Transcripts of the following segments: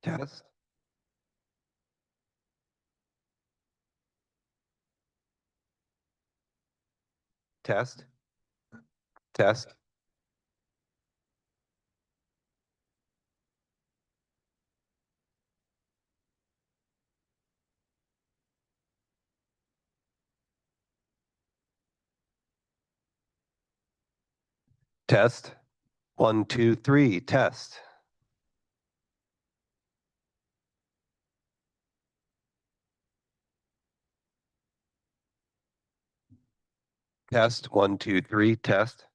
Test, test, test, test. 1, 2, 3, test. Test. 1, 2, 3, test.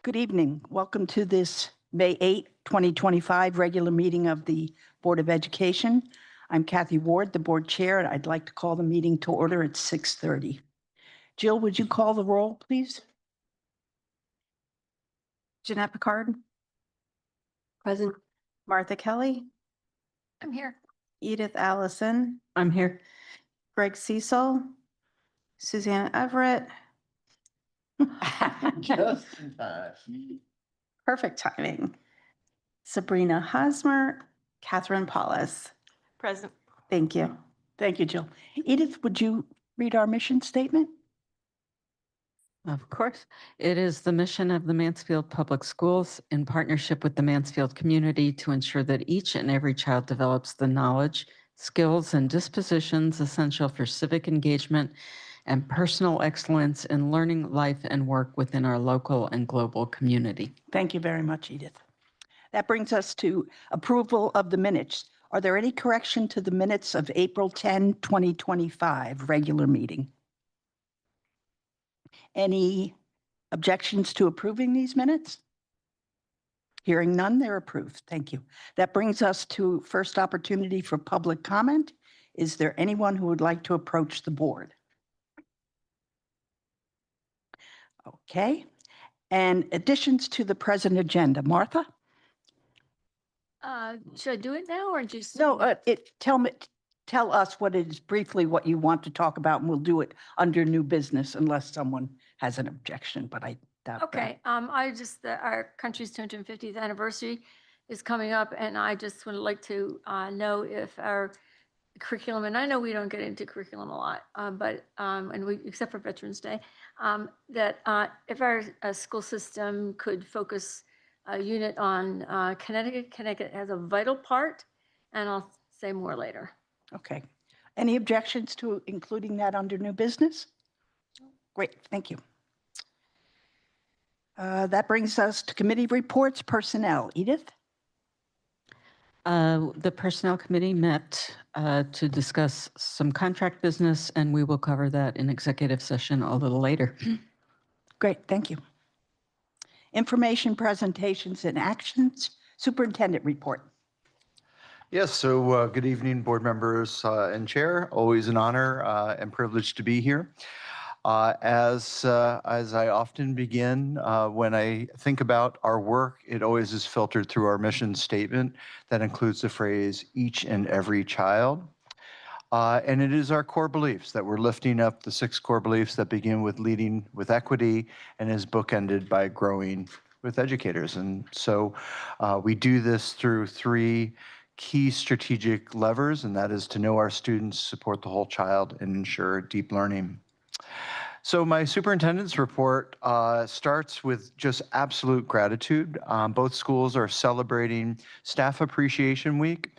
Good evening. Welcome to this May 8, 2025 regular meeting of the Board of Education. I'm Kathy Ward, the board chair, and I'd like to call the meeting to order at 6:30. Jill, would you call the roll, please? Jeanette Picard. Present. Martha Kelly. I'm here. Edith Allison. I'm here. Greg Cecil. Susanna Everett. Just in time. Perfect timing. Sabrina Hosmer. Catherine Paulus. Present. Thank you. Thank you, Jill. Edith, would you read our mission statement? Of course. It is the mission of the Mansfield Public Schools in partnership with the Mansfield community to ensure that each and every child develops the knowledge, skills, and dispositions essential for civic engagement and personal excellence in learning, life, and work within our local and global community. Thank you very much, Edith. That brings us to approval of the minutes. Are there any correction to the minutes of April 10, 2025 regular meeting? Any objections to approving these minutes? Hearing none, they're approved. Thank you. That brings us to first opportunity for public comment. Is there anyone who would like to approach the board? Okay. And additions to the present agenda. Martha? Should I do it now or just? No, tell us what it is briefly what you want to talk about, and we'll do it under new business unless someone has an objection, but I doubt that. Okay, our country's 250th anniversary is coming up, and I just would like to know if our curriculum, and I know we don't get into curriculum a lot, except for Veterans Day, that if our school system could focus a unit on Connecticut. Connecticut has a vital part, and I'll say more later. Okay. Any objections to including that under new business? Great, thank you. That brings us to committee reports, personnel. Edith? The Personnel Committee met to discuss some contract business, and we will cover that in executive session a little later. Great, thank you. Information, presentations, and actions. Superintendent report. Yes, so good evening, board members and chair. Always an honor and privilege to be here. As I often begin, when I think about our work, it always is filtered through our mission statement that includes the phrase, each and every child. And it is our core beliefs that we're lifting up the 6 core beliefs that begin with leading with equity and is bookended by growing with educators. And so we do this through 3 key strategic levers, and that is to know our students, support the whole child, and ensure deep learning. So my superintendent's report starts with just absolute gratitude. Both schools are celebrating Staff Appreciation Week.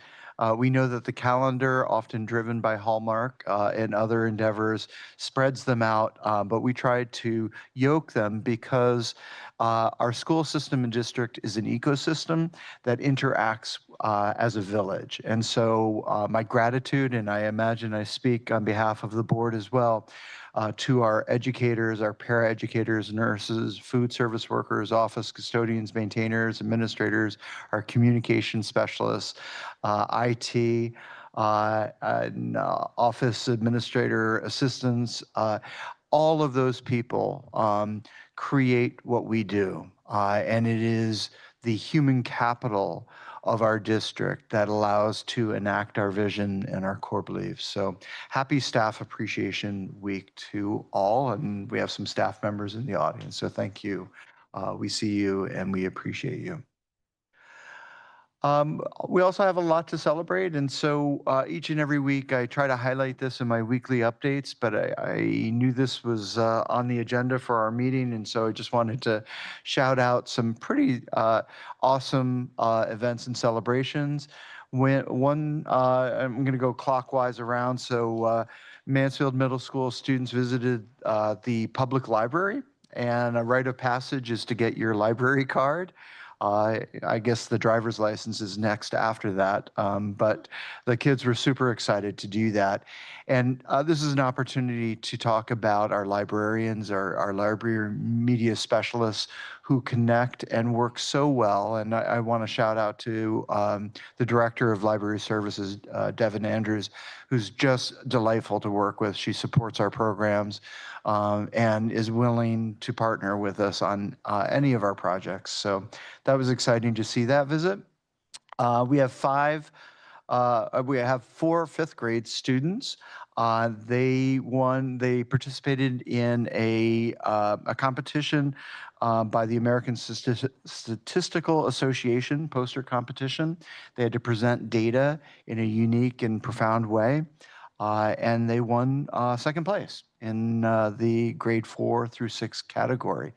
We know that the calendar, often driven by Hallmark and other endeavors, spreads them out, but we tried to yoke them because our school system and district is an ecosystem that interacts as a village. And so my gratitude, and I imagine I speak on behalf of the board as well, to our educators, our paraeducators, nurses, food service workers, office custodians, maintainers, administrators, our communication specialists, IT, and, office administrator assistants, all of those people create what we do. And it is the human capital of our district that allows to enact our vision and our core beliefs. So happy Staff Appreciation Week to all, and we have some staff members in the audience, so thank you. We see you and we appreciate you. We also have a lot to celebrate, and so each and every week I try to highlight this in my weekly updates, but I knew this was on the agenda for our meeting, and so I just wanted to shout out some pretty awesome events and celebrations. I'm going to go clockwise around, so Mansfield Middle School students visited the public library, and a rite of passage is to get your library card. I guess the driver's license is next after that, but the kids were super excited to do that. And this is an opportunity to talk about our librarians, our library media specialists who connect and work so well. And I want to shout out to the Director of Library Services, Devin Andrews, who's just delightful to work with. She supports our programs and is willing to partner with us on any of our projects. So that was exciting to see that visit. We have four fifth grade students. They participated in a competition by the American Statistical Association poster competition. They had to present data in a unique and profound way. And they won second place in the grade 4 through 6 category.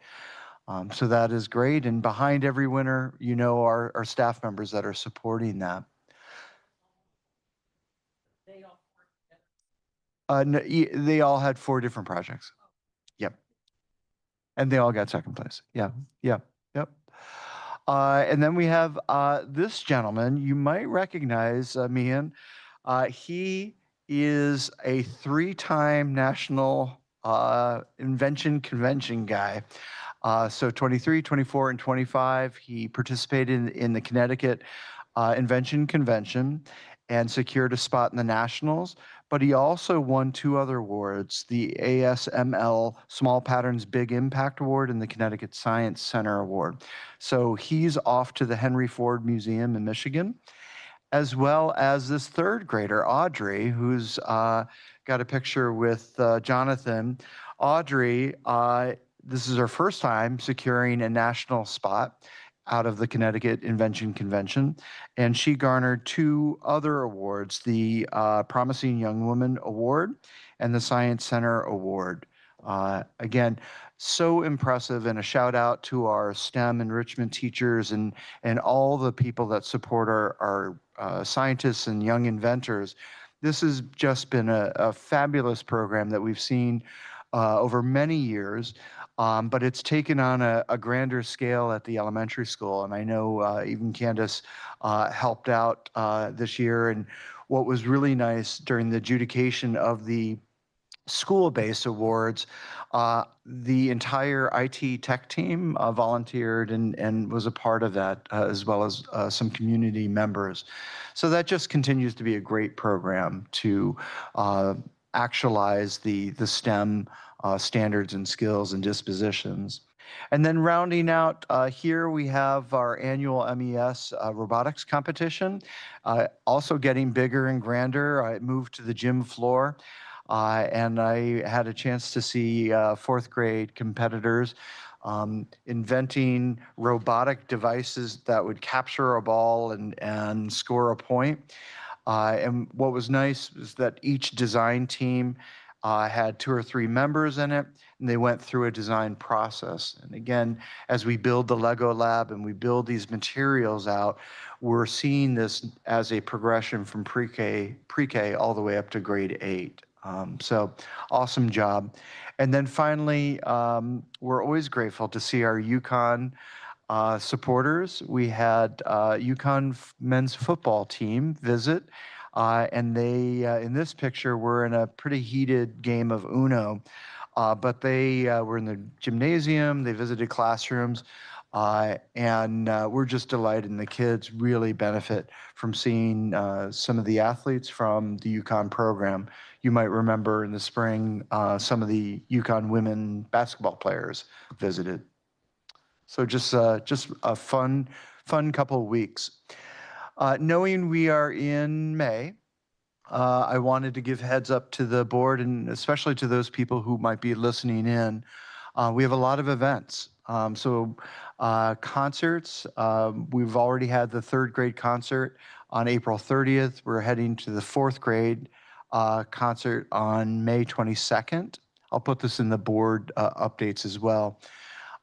So that is great. And behind every winner, you know, our staff members that are supporting that. No, they all had 4 different projects. Yep. And they all got second place. Yeah, yeah, yep. And then we have this gentleman. You might recognize Mian. He is a 3-time national invention convention guy. So 23, 24, and 25, he participated in the Connecticut Invention Convention and secured a spot in the nationals. But he also won 2 other awards, the ASML Small Patterns Big Impact Award and the Connecticut Science Center Award. So he's off to the Henry Ford Museum in Michigan, as well as this 3rd grader, Audrey, who's got a picture with Jonathan. Audrey, this is her first time securing a national spot out of the Connecticut Invention Convention, and she garnered 2 other awards, the Promising Young Woman Award and the Science Center Award. Again, so impressive, and a shout out to our STEM enrichment teachers and all the people that support our scientists and young inventors. This has just been a fabulous program that we've seen over many years. But it's taken on a grander scale at the elementary school. And I know even Candace helped out this year. And what was really nice during the adjudication of the school-based awards, the entire IT tech team volunteered and was a part of that, as well as some community members. So that just continues to be a great program to actualize the STEM standards and skills and dispositions. And then rounding out here, we have our annual MES robotics competition, also getting bigger and grander. I moved to the gym floor, and I had a chance to see 4th grade competitors inventing robotic devices that would capture a ball and score a point. And what was nice is that each design team had 2 or 3 members in it, and they went through a design process. And again, as we build the Lego lab and we build these materials out, we're seeing this as a progression from pre-K all the way up to grade 8. So awesome job. And then finally, we're always grateful to see our UConn supporters. We had UConn men's football team visit, and they, in this picture, were in a pretty heated game of Uno, but they were in the gymnasium, they visited classrooms, and we're just delighted, and the kids really benefit from seeing some of the athletes from the UConn program. You might remember in the spring, some of the UConn women basketball players visited. So just a fun couple of weeks. Knowing we are in May, I wanted to give heads up to the board and especially to those people who might be listening in. We have a lot of events. So concerts, we've already had the 3rd grade concert on April 30th. We're heading to the 4th grade concert on May 22nd. I'll put this in the board updates as well.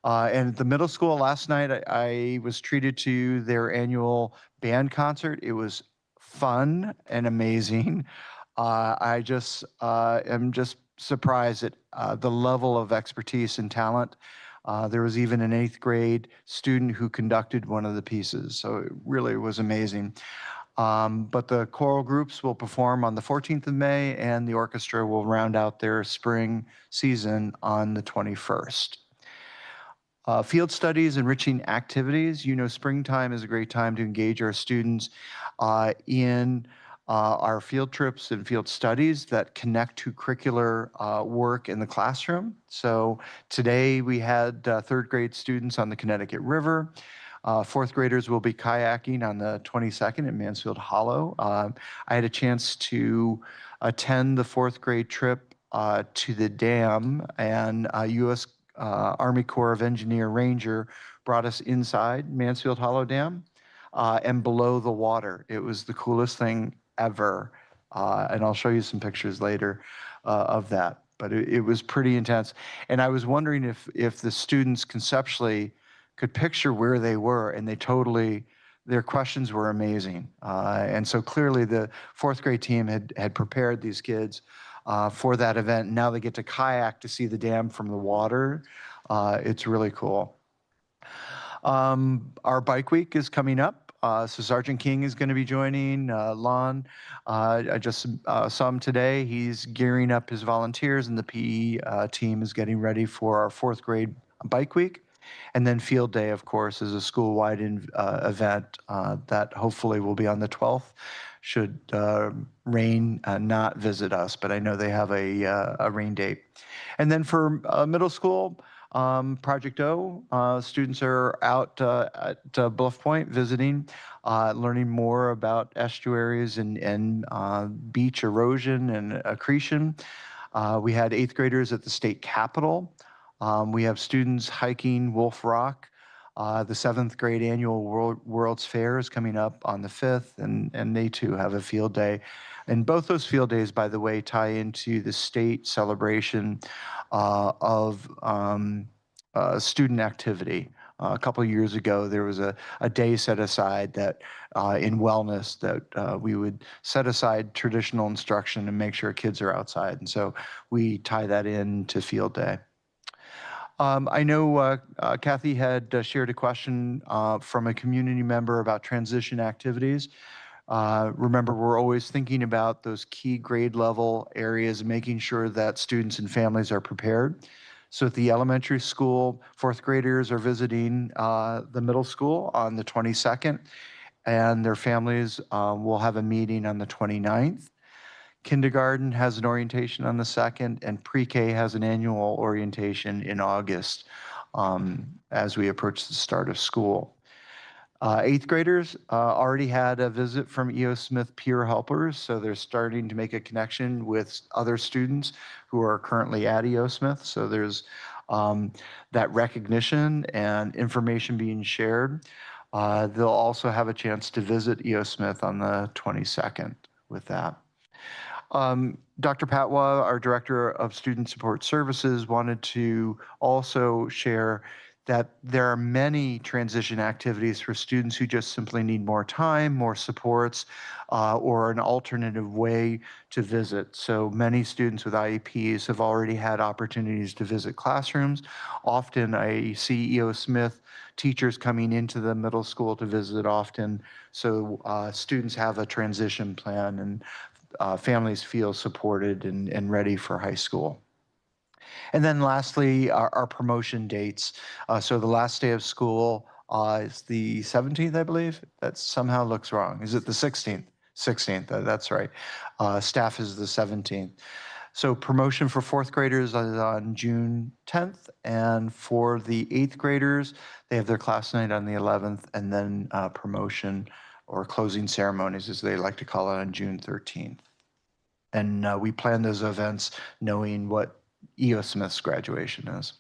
And at the middle school last night, I was treated to their annual band concert. It was fun and amazing. I just am just surprised at the level of expertise and talent. There was even an 8th grade student who conducted one of the pieces. So it really was amazing. But the choral groups will perform on the 14th of May, and the orchestra will round out their spring season on the 21st. Field studies, enriching activities. You know, springtime is a great time to engage our students in our field trips and field studies that connect to curricular work in the classroom. So today we had third grade students on the Connecticut River. Fourth graders will be kayaking on the 22nd in Mansfield Hollow. I had a chance to attend the fourth grade trip to the dam, and U.S. Army Corps of Engineer Ranger brought us inside Mansfield Hollow Dam and below the water. It was the coolest thing ever. And I'll show you some pictures later of that. But it was pretty intense. And I was wondering if the students conceptually could picture where they were, and their questions were amazing. And so clearly the fourth grade team had prepared these kids for that event. Now they get to kayak to see the dam from the water. It's really cool. Our bike week is coming up. So Sergeant King is going to be joining. Lon, I just saw him today. He's gearing up his volunteers, and the PE team is getting ready for our fourth grade bike week. And then Field Day, of course, is a school-wide event that hopefully will be on the 12th, should rain not visit us, but I know they have a rain date. And then for middle school, Project O, students are out at Bluff Point visiting, learning more about estuaries and beach erosion and accretion. We had 8th graders at the state capitol. We have students hiking Wolf Rock. The 7th grade annual World's Fair is coming up on the 5th, and they too have a field day. And both those field days, by the way, tie into the state celebration of student activity. A couple of years ago, there was a day set aside that in wellness that we would set aside traditional instruction and make sure kids are outside. And so we tie that into field day. I know Kathy had shared a question from a community member about transition activities. Remember, we're always thinking about those key grade level areas, making sure that students and families are prepared. So at the elementary school, fourth graders are visiting the middle school on the 22nd, and their families will have a meeting on the 29th. Kindergarten has an orientation on the 2nd, and pre-K has an annual orientation in August as we approach the start of school. 8th graders already had a visit from E.O. Smith peer helpers, so they're starting to make a connection with other students who are currently at E.O. Smith. So there's that recognition and information being shared. They'll also have a chance to visit E.O. Smith on the 22nd with that. Dr. Patwa, our Director of Student Support Services, wanted to also share that there are many transition activities for students who just simply need more time, more supports, or an alternative way to visit. So many students with IEPs have already had opportunities to visit classrooms. Often I see E.O. Smith teachers coming into the middle school to visit often. So students have a transition plan, and families feel supported and ready for high school. And then lastly, our promotion dates. So the last day of school is the 17th, I believe. That somehow looks wrong. Is it the 16th? 16th, that's right. Staff is the 17th. So promotion for fourth graders is on June 10th. And for the 8th graders, they have their class night on the 11th, and then promotion or closing ceremonies, as they like to call it, on June 13th. And we plan those events knowing what E.O. Smith's graduation is.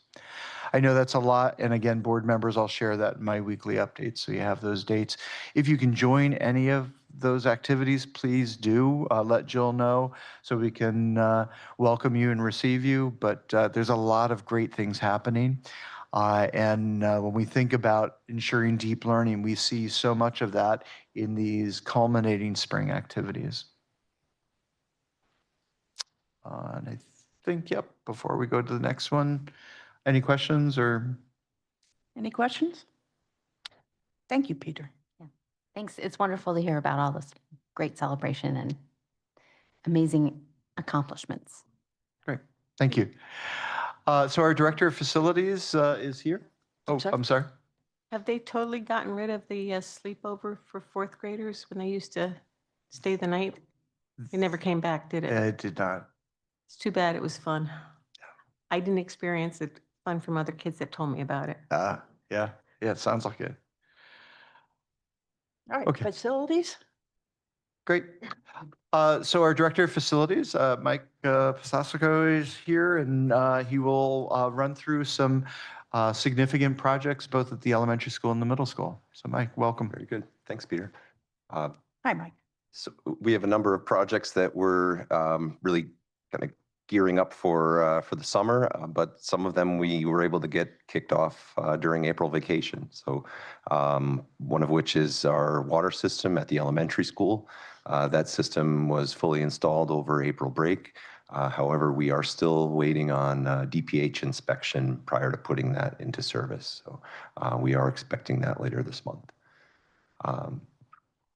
I know that's a lot, and again, board members, I'll share that in my weekly updates so you have those dates. If you can join any of those activities, please do let Jill know so we can welcome you and receive you, but there's a lot of great things happening. And when we think about ensuring deep learning, we see so much of that in these culminating spring activities. And I think, yep, before we go to the next one, any questions or? Any questions? Thank you, Peter. Thanks. It's wonderful to hear about all this great celebration and amazing accomplishments. Great, thank you. So our Director of Facilities is here. Oh, sorry? I'm sorry. Have they totally gotten rid of the sleepover for fourth graders when they used to stay the night? It never came back, did it? It did not. It's too bad. It was fun. I didn't experience it. Fun from other kids that told me about it. Yeah, it sounds like it. All right, Okay. facilities? Great. So our Director of Facilities, Mike Pasasico, is here, and he will run through some significant projects both at the elementary school and the middle school. So Mike, welcome. Very good. Thanks, Peter. Uh, Hi, Mike. So we have a number of projects that we're really kind of gearing up for the summer, but some of them we were able to get kicked off during April vacation. So one of which is our water system at the elementary school. That system was fully installed over April break. However, we are still waiting on DPH inspection prior to putting that into service. So we are expecting that later this month.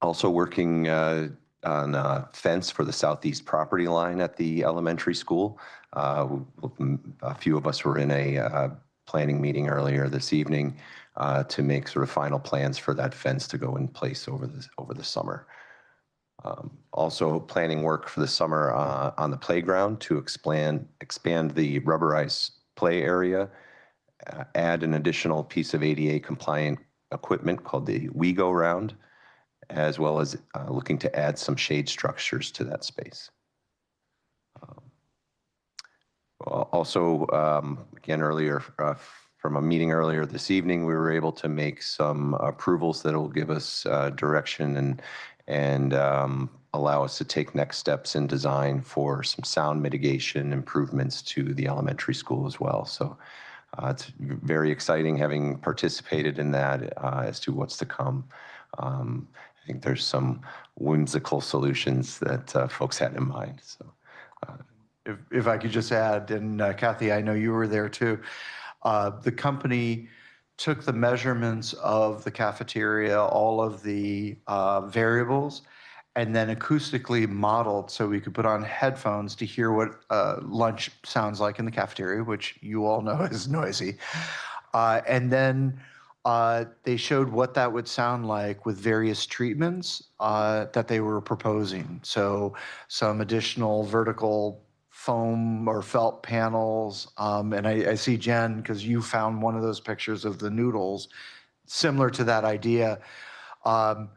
Also working on a fence for the southeast property line at the elementary school. A few of us were in a planning meeting earlier this evening to make sort of final plans for that fence to go in place over the summer. Also planning work for the summer on the playground to expand the rubberized play area, add an additional piece of ADA compliant equipment called the We Go Round, as well as looking to add some shade structures to that space. Also, again, earlier from a meeting earlier this evening, we were able to make some approvals that will give us direction and allow us to take next steps in design for some sound mitigation improvements to the elementary school as well. So it's very exciting having participated in that as to what's to come. I think there's some whimsical solutions that folks had in mind. So, If I could just add, and Kathy, I know you were there too. The company took the measurements of the cafeteria, all of the variables, and then acoustically modeled so we could put on headphones to hear what lunch sounds like in the cafeteria, which you all know is noisy. And then they showed what that would sound like with various treatments that they were proposing. So some additional vertical foam or felt panels. And I see Jen, because you found one of those pictures of the noodles, similar to that idea, a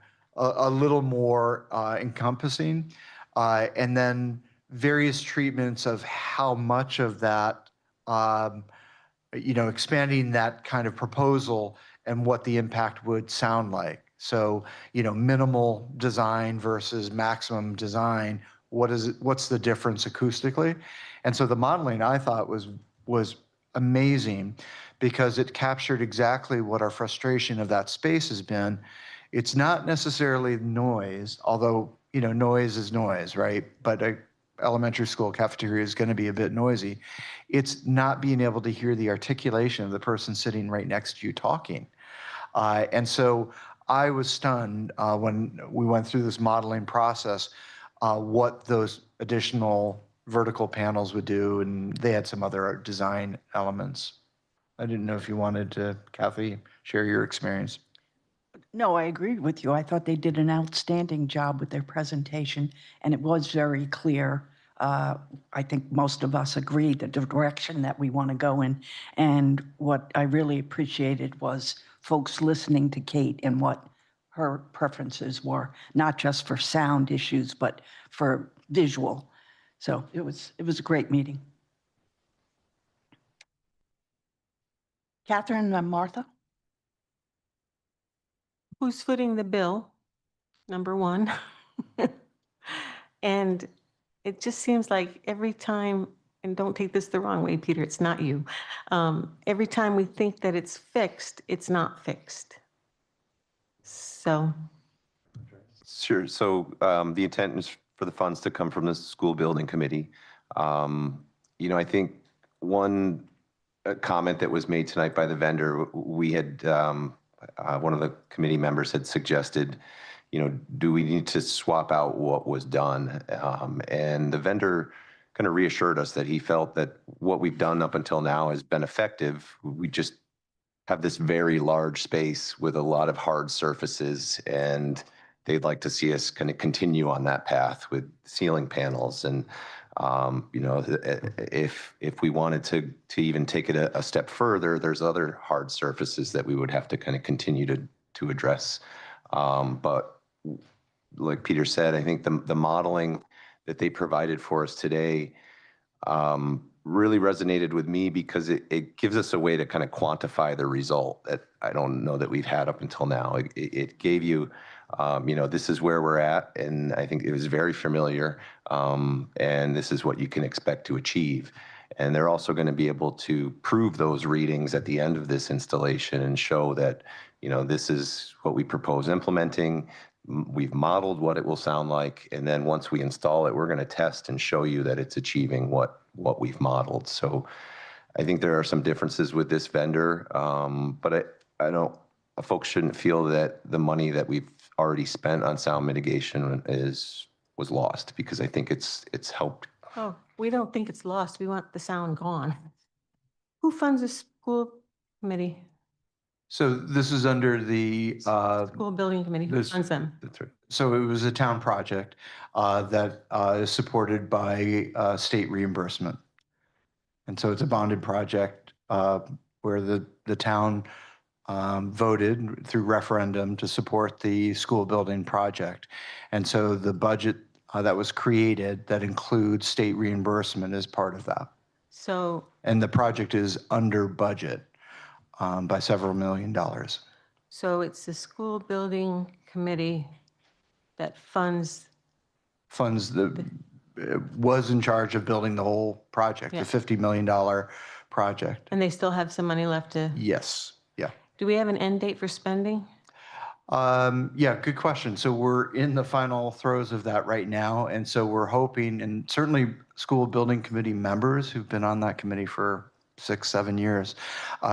little more encompassing. And then various treatments of how much of that, expanding that kind of proposal and what the impact would sound like. So, minimal design versus maximum design. What's the difference acoustically? And so the modeling I thought was amazing because it captured exactly what our frustration of that space has been. It's not necessarily noise, although, noise is noise, right? But a elementary school cafeteria is going to be a bit noisy. It's not being able to hear the articulation of the person sitting right next to you talking. And so I was stunned when we went through this modeling process, what those additional vertical panels would do, and they had some other design elements. I didn't know if you wanted to, Kathy, share your experience. No, I agree with you. I thought they did an outstanding job with their presentation, and it was very clear. I think most of us agreed the direction that we want to go in. And what I really appreciated was folks listening to Kate and what her preferences were, not just for sound issues, but for visual. So it was a great meeting. Catherine and Martha? Who's footing the bill? Number one. And it just seems like every time, and don't take this the wrong way, Peter, it's not you. Every time we think that it's fixed, it's not fixed. So, sure. So the intent is for the funds to come from the school building committee. I think one comment that was made tonight by the vendor, we had, one of the committee members had suggested, do we need to swap out what was done? And the vendor kind of reassured us that he felt that what we've done up until now has been effective. We just have this very large space with a lot of hard surfaces, and they'd like to see us kind of continue on that path with ceiling panels. And if we wanted to even take it a step further, there's other hard surfaces that we would have to kind of continue to address. But like Peter said, I think the modeling that they provided for us today really resonated with me because it gives us a way to kind of quantify the result that I don't know that we've had up until now. It gave you, this is where we're at, and I think it was very familiar, and this is what you can expect to achieve. And they're also going to be able to prove those readings at the end of this installation and show that, this is what we propose implementing. We've modeled what it will sound like, and then once we install it, we're going to test and show you that it's achieving what we've modeled. So I think there are some differences with this vendor, but I don't, folks shouldn't feel that the money that we've already spent on sound mitigation was lost, because I think it's helped. Oh, we don't think it's lost. We want the sound gone. Who funds the school committee, So this is under the, school building committee? Who this- funds them? That's right. so it was a town project that is supported by state reimbursement. And so it's a bonded project where the town voted through referendum to support the school building project. And so the budget that was created that includes state reimbursement is part of that. So, And the project is under budget by several $1 million. so it's the school building committee that funds, Funds was in charge of building the whole project, the Yeah. $50 million project. and they still have some money left to, Yes, yeah. do we have an end date for spending? Yeah, good question. So we're in the final throes of that right now. And so we're hoping, and certainly school building committee members who've been on that committee for 6-7 years,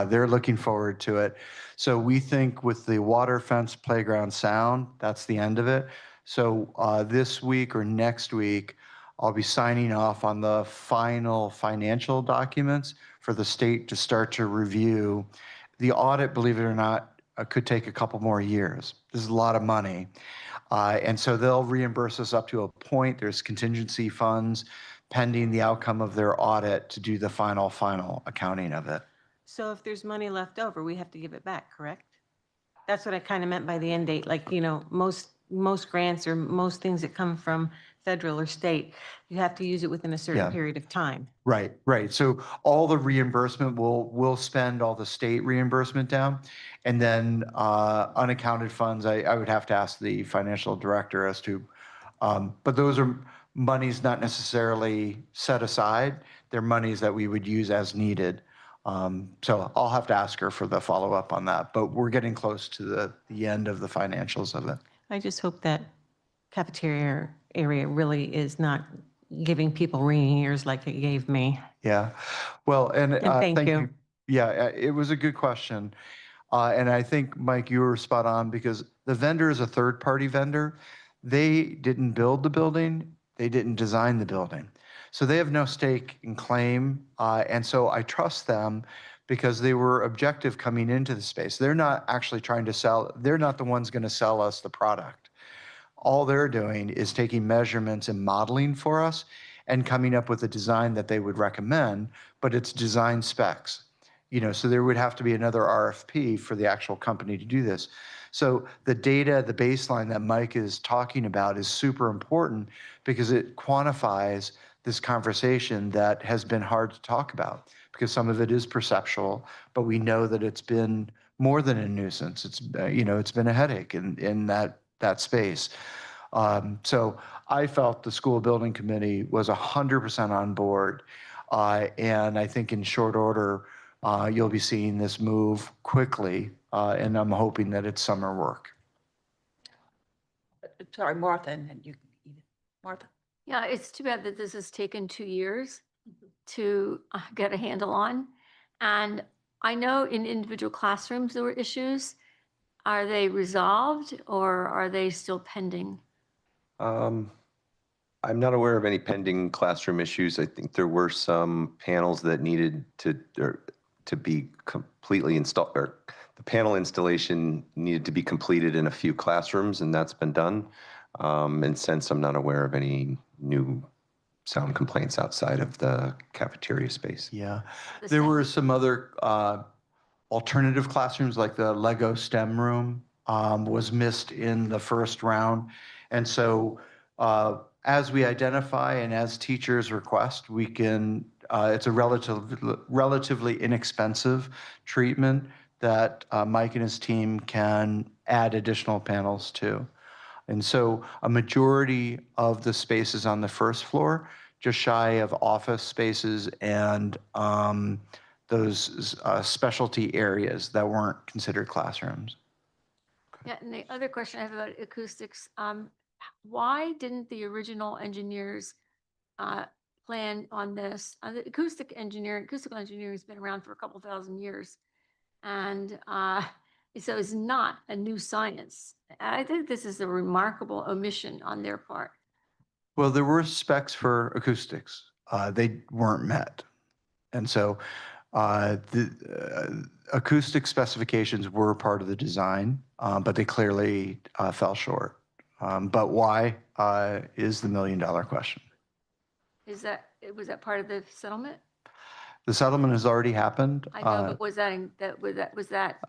they're looking forward to it. So we think with the water fence playground sound, that's the end of it. So this week or next week, I'll be signing off on the final financial documents for the state to start to review. The audit, believe it or not, could take a couple more years. This is a lot of money. And so they'll reimburse us up to a point. There's contingency funds pending the outcome of their audit to do the final accounting of it. So if there's money left over, we have to give it back, correct? That's what I kind of meant by the end date. Like, most grants or most things that come from federal or state, you have to use it within a certain Yeah. period of time. Right. So all the reimbursement, we'll spend all the state reimbursement down. And then unaccounted funds, I would have to ask the financial director as to, but those are monies not necessarily set aside. They're monies that we would use as needed. So I'll have to ask her for the follow-up on that, but we're getting close to the end of the financials of it. I just hope that cafeteria area really is not giving people ringing ears like it gave me. Yeah. Well, and thank thank you. you. Yeah, it was a good question. And I think, Mike, you were spot on because the vendor is a third-party vendor. They didn't build the building. They didn't design the building. So they have no stake in claim. And so I trust them because they were objective coming into the space. They're not actually trying to sell. They're not the ones going to sell us the product. All they're doing is taking measurements and modeling for us and coming up with a design that they would recommend, but it's design specs. So there would have to be another RFP for the actual company to do this. So the data, the baseline that Mike is talking about is super important because it quantifies this conversation that has been hard to talk about because some of it is perceptual, but we know that it's been more than a nuisance. It's, it's been a headache in that space. So I felt the school building committee was 100% on board. And I think in short order, you'll be seeing this move quickly. And I'm hoping that it's summer work. Sorry, Martha, and then you, Edith. Martha? Yeah, it's too bad that this has taken 2 years to get a handle on. And I know in individual classrooms there were issues. Are they resolved or are they still pending? I'm not aware of any pending classroom issues. I think there were some panels that needed to to be completely installed, or the panel installation needed to be completed in a few classrooms, and that's been done. And since I'm not aware of any new sound complaints outside of the cafeteria space. Yeah, The there same. were some other alternative classrooms, like the Lego STEM room was missed in the first round. And so as we identify and as teachers request, we can, it's a relatively inexpensive treatment that Mike and his team can add additional panels to. And so a majority of the spaces on the first floor, just shy of office spaces and those specialty areas that weren't considered classrooms. Yeah, and the other question I have about acoustics, why didn't the original engineers plan on this? The acoustical engineering has been around for a couple thousand years. And so it's not a new science. I think this is a remarkable omission on their part. Well, there were specs for acoustics. They weren't met. And so the acoustic specifications were part of the design, but they clearly fell short. But why is the million-dollar question. Was that part of the settlement? The settlement has already happened. I know, but was that?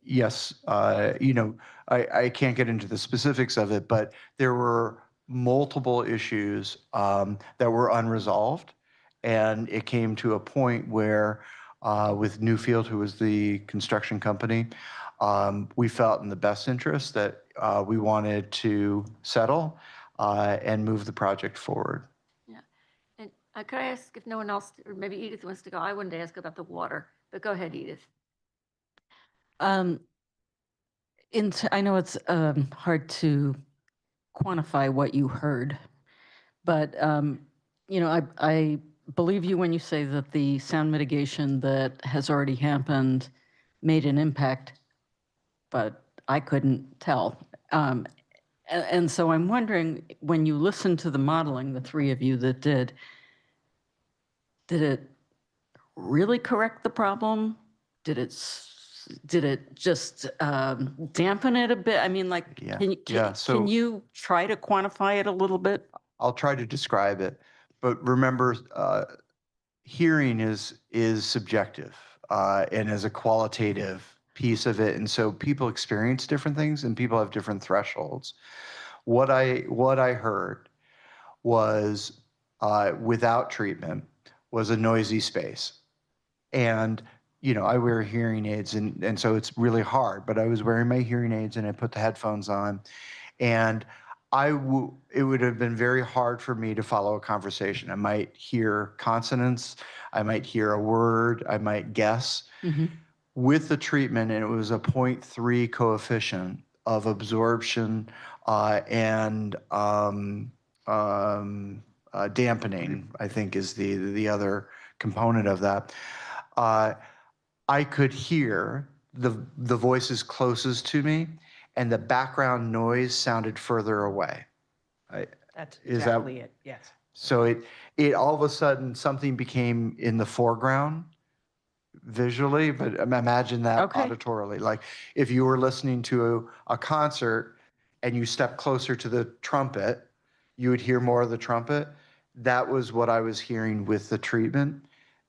Yes, I can't get into the specifics of it, but there were multiple issues that were unresolved. And it came to a point where with Newfield, who was the construction company, we felt in the best interest that we wanted to settle and move the project forward. Yeah. And could I ask if no one else, or maybe Edith wants to go? I wanted to ask about the water, but go ahead, Edith. I know it's hard to quantify what you heard, but I believe you when you say that the sound mitigation that has already happened made an impact, but I couldn't tell. And so I'm wondering, when you listen to the modeling, the three of you that did it really correct the problem? Did it just dampen it a bit? I mean, like, Yeah. can you try to quantify it a little bit? I'll try to describe it, but remember, hearing is subjective and is a qualitative piece of it, and so people experience different things, and people have different thresholds. What I heard was without treatment was a noisy space, and I wear hearing aids, and so it's really hard. But I was wearing my hearing aids, and I put the headphones on, and it would have been very hard for me to follow a conversation. I might hear consonants, I might hear a word, I might guess. Mm-hmm. With the treatment, and it was a 0.3 coefficient of absorption and dampening, I think is the other component of that. I could hear the voices closest to me, and the background noise sounded further away. That's Is that- exactly it, yes. So it all of a sudden, something became in the foreground visually, but imagine that Okay. auditorily. Like if you were listening to a concert and you step closer to the trumpet, you would hear more of the trumpet. That was what I was hearing with the treatment.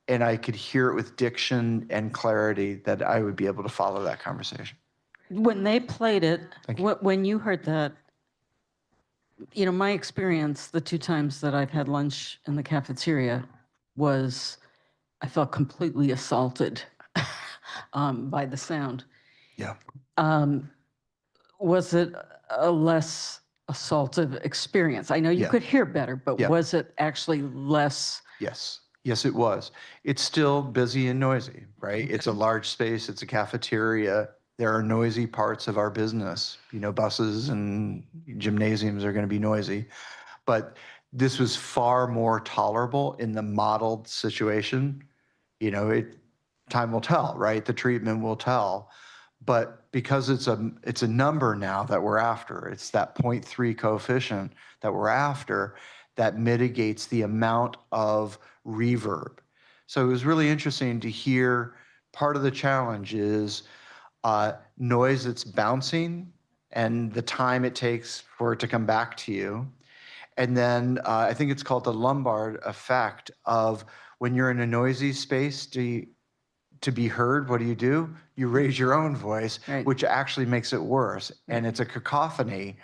And I could hear it with diction and clarity that I would be able to follow that conversation. When they played it, Thank you. when you heard that, my experience the two times that I've had lunch in the cafeteria was I felt completely assaulted by the sound. Yeah. Was it a less assaultive experience? I know you Yeah. could hear better, but Yeah. was it actually less? Yes. Yes, it was. It's still busy and noisy, right? It's a large space. It's a cafeteria. There are noisy parts of our business. Buses and gymnasiums are going to be noisy. But this was far more tolerable in the modeled situation. Time will tell, right? The treatment will tell. But because it's a number now that we're after, it's that 0.3 coefficient that we're after that mitigates the amount of reverb. So it was really interesting to hear part of the challenge is noise that's bouncing and the time it takes for it to come back to you. And then I think it's called the Lombard effect of when you're in a noisy space, to be heard, what do? You raise your own voice, Right. which actually makes it worse. And it's a cacophony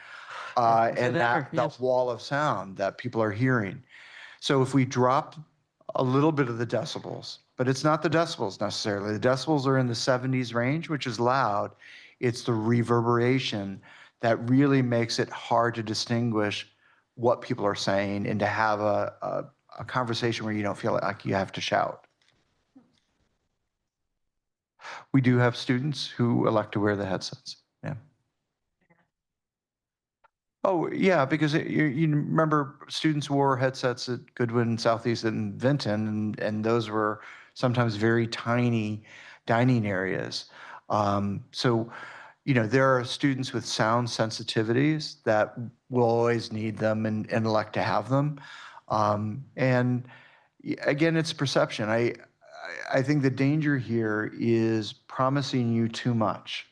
and that yes. wall of sound that people are hearing. So if we drop a little bit of the decibels, but it's not the decibels necessarily. The decibels are in the 70s range, which is loud. It's the reverberation that really makes it hard to distinguish what people are saying and to have a conversation where you don't feel like you have to shout. We do have students who elect to wear the headsets. Yeah. Oh, yeah, because you remember students wore headsets at Goodwin, Southeast, and Vinton, and those were sometimes very tiny dining areas. So, there are students with sound sensitivities that will always need them and elect to have them. And again, it's perception. I think the danger here is promising you too much.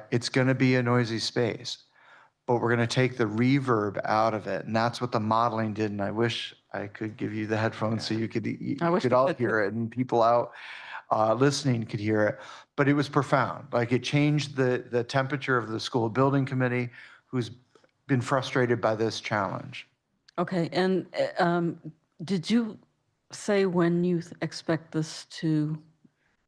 It's going to be a noisy space, but we're going to take the reverb out of it. And that's what the modeling did. And I wish I could give you the headphones so you could all hear it and people out listening could hear it. But it was profound. Like it changed the temperature of the school building committee, who's been frustrated by this challenge. Okay, and did you say when you expect this to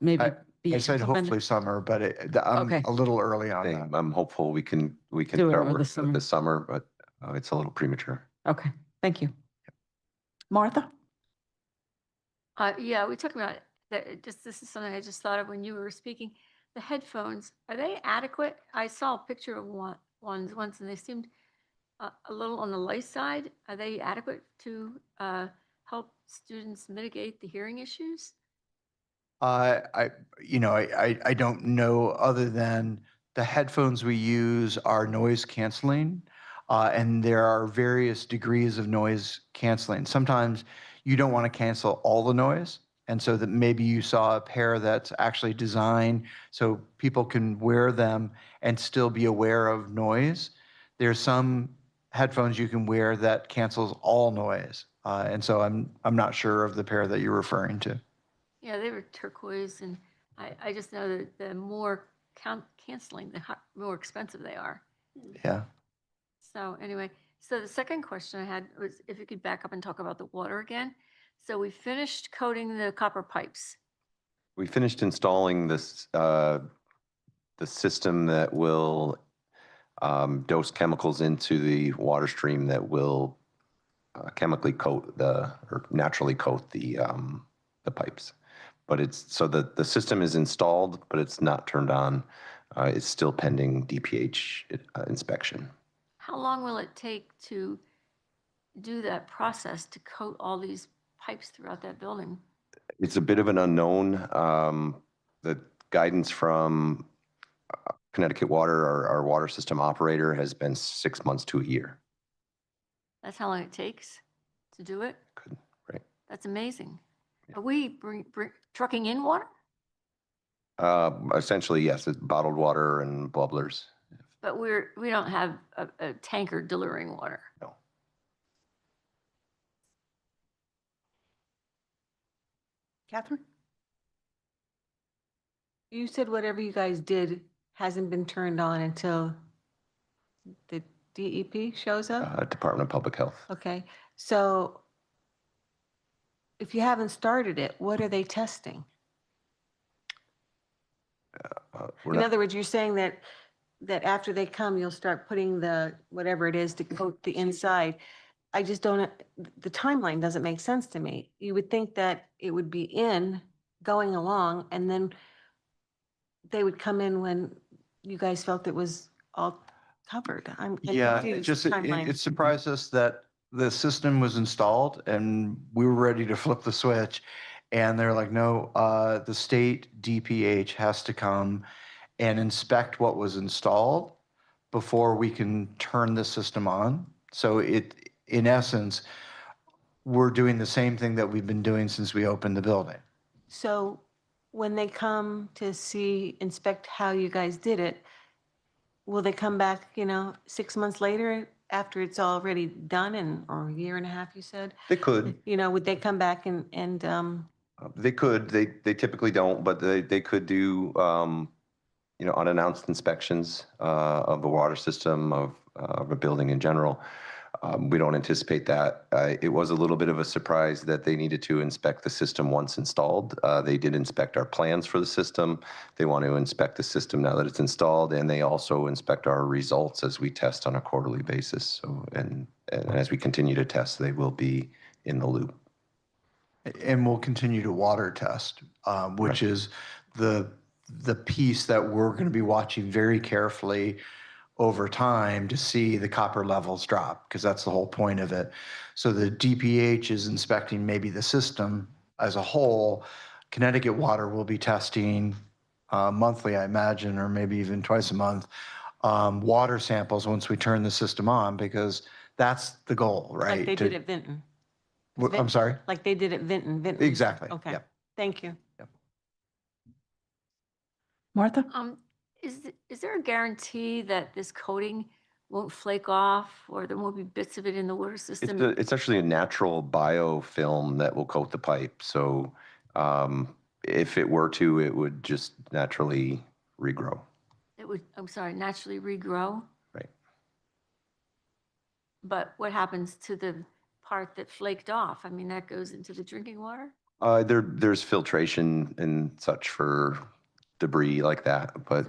maybe be I said implemented? hopefully summer, but I'm Okay. a little early on that. I'm hopeful we can Do it start over the working summer. with this summer, but it's a little premature. Okay, thank you. Martha? Yeah, we talked about that. This is something I just thought of when you were speaking. The headphones, are they adequate? I saw a picture of ones once and they seemed a little on the light side. Are they adequate to help students mitigate the hearing issues? I don't know other than the headphones we use are noise canceling, and there are various degrees of noise canceling. Sometimes you don't want to cancel all the noise, and so that maybe you saw a pair that's actually designed so people can wear them and still be aware of noise. There's some headphones you can wear that cancels all noise, and so I'm not sure of the pair that you're referring to. Yeah, they were turquoise, and I just know that the more canceling, the more expensive they are. Yeah. So anyway, so the second question I had was if you could back up and talk about the water again. So we finished coating the copper pipes. We finished installing this, the system that will dose chemicals into the water stream that will chemically coat or naturally coat the pipes. But so the system is installed, but it's not turned on. It's still pending DPH inspection. How long will it take to do that process to coat all these pipes throughout that building? It's a bit of an unknown. The guidance from Connecticut Water, our water system operator, has been 6 months to a year. That's how long it takes to do it? Right. That's amazing. Are we bring trucking in water? Essentially, yes, it's bottled water and bubblers. But we don't have a tanker delivering water. No. Catherine? You said whatever you guys did hasn't been turned on until the DEP shows up? Department of Public Health. Okay, so if you haven't started it, what are they testing? We're In not- other words, you're saying that after they come, you'll start putting the, whatever it is to coat the inside. I just don't, the timeline doesn't make sense to me. You would think that it would be going along, and then they would come in when you guys felt it was all covered. I'm Yeah, confused, it timeline. surprised us that the system was installed and we were ready to flip the switch. And they're like, no, the state DPH has to come and inspect what was installed before we can turn the system on. So in essence, we're doing the same thing that we've been doing since we opened the building. So when they come to inspect how you guys did it, will they come back, 6 months later after it's already done or a year and a half, you said? They could. Would they come back and They could. They typically don't, but they could do unannounced inspections of the water system of a building in general. We don't anticipate that. It was a little bit of a surprise that they needed to inspect the system once installed. They did inspect our plans for the system. They want to inspect the system now that it's installed, and they also inspect our results as we test on a quarterly basis. So, and as we continue to test, they will be in the loop. And we'll continue to water test, which Right. is the piece that we're going to be watching very carefully over time to see the copper levels drop, because that's the whole point of it. So the DPH is inspecting maybe the system as a whole. Connecticut Water will be testing monthly, I imagine, or maybe even twice a month, water samples once we turn the system on, because that's the goal, right? like they did at Vinton? I'm sorry? Like they did at Vinton? Exactly. Okay, Yep. thank you. Martha? Is there a guarantee that this coating won't flake off or there won't be bits of it in the water system? It's actually a natural biofilm that will coat the pipe. So if it were to, it would just naturally regrow. It would, I'm sorry, naturally regrow? Right. But what happens to the part that flaked off? I mean, that goes into the drinking water? There's filtration and such for debris like that, but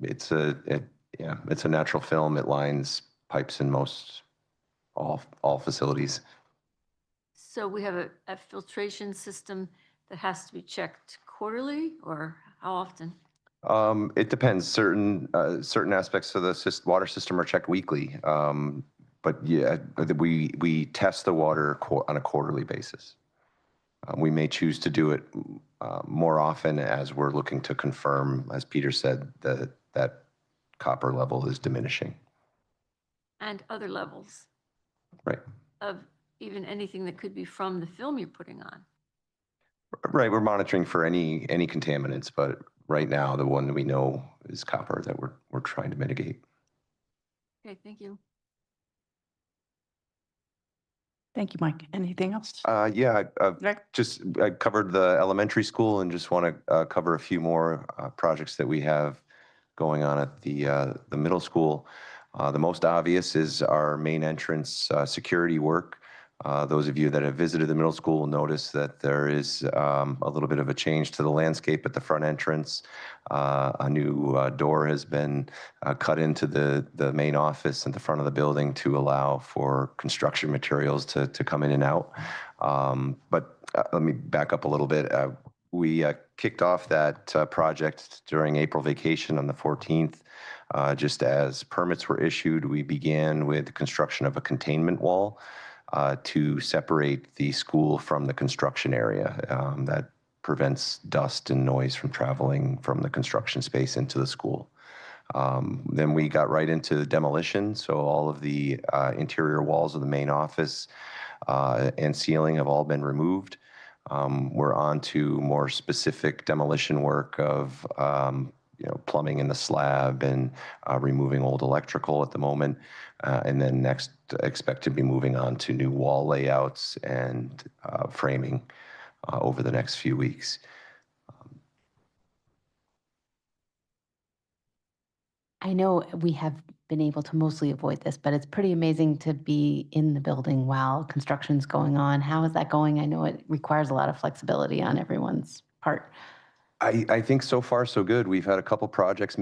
it's a natural film. It lines pipes in all facilities. So we have a filtration system that has to be checked quarterly, or how often? It depends. Certain aspects of the water system are checked weekly, but yeah, we test the water on a quarterly basis. We may choose to do it more often as we're looking to confirm, as Peter said, that copper level is diminishing. And other levels Right. of even anything that could be from the film you're putting on. Right. We're monitoring for any contaminants, but right now the one that we know is copper that we're trying to mitigate. Okay, thank you. Thank you, Mike. Anything else? Yeah, Rick? I covered the elementary school and just want to cover a few more projects that we have going on at the middle school. The most obvious is our main entrance security work. Those of you that have visited the middle school will notice that there is a little bit of a change to the landscape at the front entrance. A new door has been cut into the main office at the front of the building to allow for construction materials to come in and out. But let me back up a little bit. We kicked off that project during April vacation on the 14th. Just as permits were issued, we began with the construction of a containment wall to separate the school from the construction area. That prevents dust and noise from traveling from the construction space into the school. Then we got right into demolition. So all of the interior walls of the main office and ceiling have all been removed. We're on to more specific demolition work of plumbing in the slab and removing old electrical at the moment. And then next, expect to be moving on to new wall layouts and framing over the next few weeks. I know we have been able to mostly avoid this, but it's pretty amazing to be in the building while construction's going on. How is that going? I know it requires a lot of flexibility on everyone's part. I think so far so good. We've had a couple project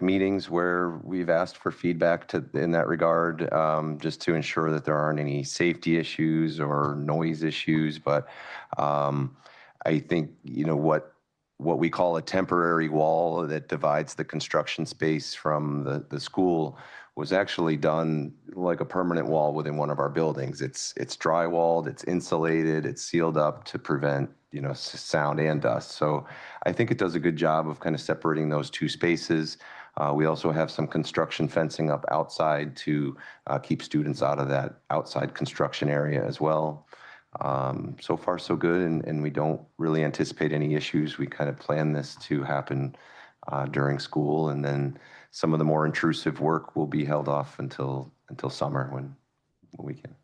meetings where we've asked for feedback in that regard, just to ensure that there aren't any safety issues or noise issues. But I think what we call a temporary wall that divides the construction space from the school was actually done like a permanent wall within one of our buildings. It's drywalled, it's insulated, it's sealed up to prevent sound and dust. So I think it does a good job of kind of separating those two spaces. We also have some construction fencing up outside to keep students out of that outside construction area as well. So far, so good, and we don't really anticipate any issues. We kind of plan this to happen during school, and then some of the more intrusive work will be held off until summer when we can.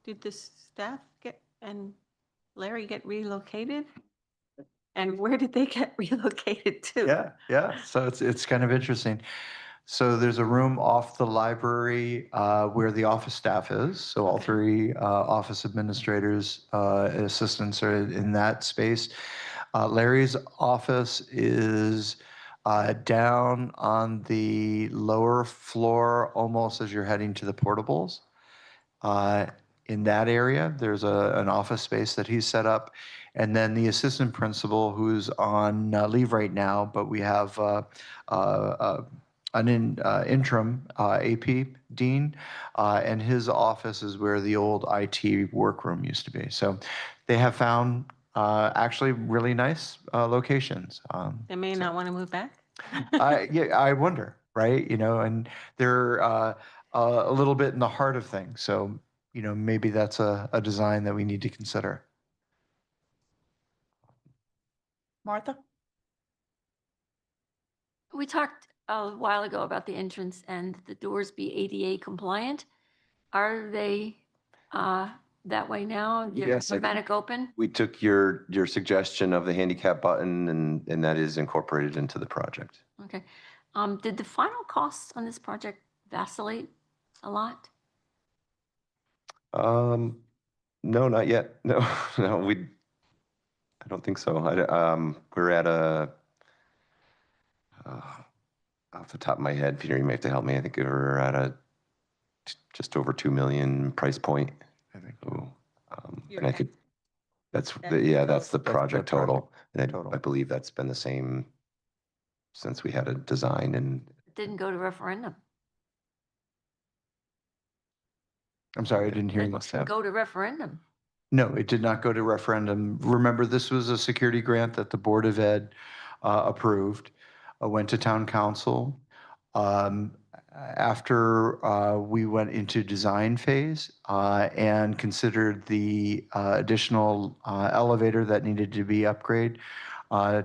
Did the staff and Larry get relocated? And where did they get relocated to? Yeah, yeah. So it's kind of interesting. So there's a room off the library where the office staff is. So all three office administrators, assistants are in that space. Larry's office is down on the lower floor, almost as you're heading to the portables. In that area, there's an office space that he's set up. And then the assistant principal, who's on leave right now, but we have an interim AP dean, and his office is where the old IT workroom used to be. So they have found actually really nice locations. They may not want to move back? I wonder, right? And they're a little bit in the heart of things. So, maybe that's a design that we need to consider. Martha? We talked a while ago about the entrance and the doors be ADA compliant. Are they that way now? Yes, I Automatic open? We took your suggestion of the handicap button, and that is incorporated into the project. Okay. Did the final costs on this project vacillate a lot? No, not yet. No, no, I don't think so. We're at off the top of my head, Peter, you may have to help me. I think we're at just over 2 million price point. I think. So, Your and I could, that's That's the that's the total. project total. And Total. I believe that's been the same since we had a design and It didn't go to referendum. I'm sorry, I didn't hear you. must have. Go to referendum. No, it did not go to referendum. Remember, this was a security grant that the Board of Ed approved, went to town council. After we went into design phase and considered the additional elevator that needed to be upgraded,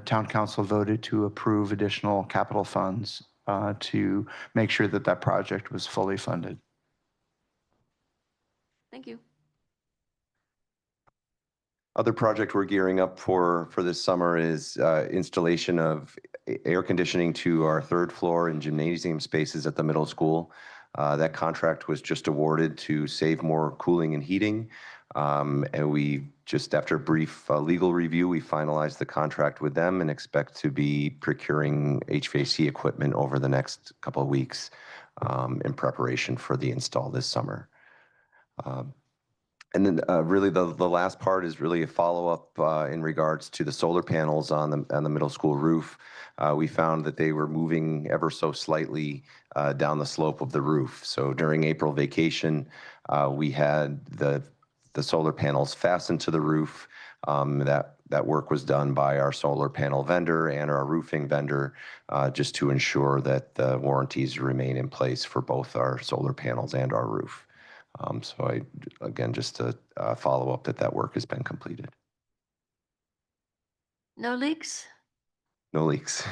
town council voted to approve additional capital funds to make sure that that project was fully funded. Thank you. Other project we're gearing up for this summer is installation of air conditioning to our third floor and gymnasium spaces at the middle school. That contract was just awarded to save more cooling and heating. And we just, after a brief legal review, we finalized the contract with them and expect to be procuring HVAC equipment over the next couple of weeks in preparation for the install this summer. And then really the last part is really a follow-up in regards to the solar panels on the middle school roof. We found that they were moving ever so slightly down the slope of the roof. So during April vacation, we had the solar panels fastened to the roof. That work was done by our solar panel vendor and our roofing vendor just to ensure that the warranties remain in place for both our solar panels and our roof. So again, just to follow up that work has been completed. No leaks? No leaks.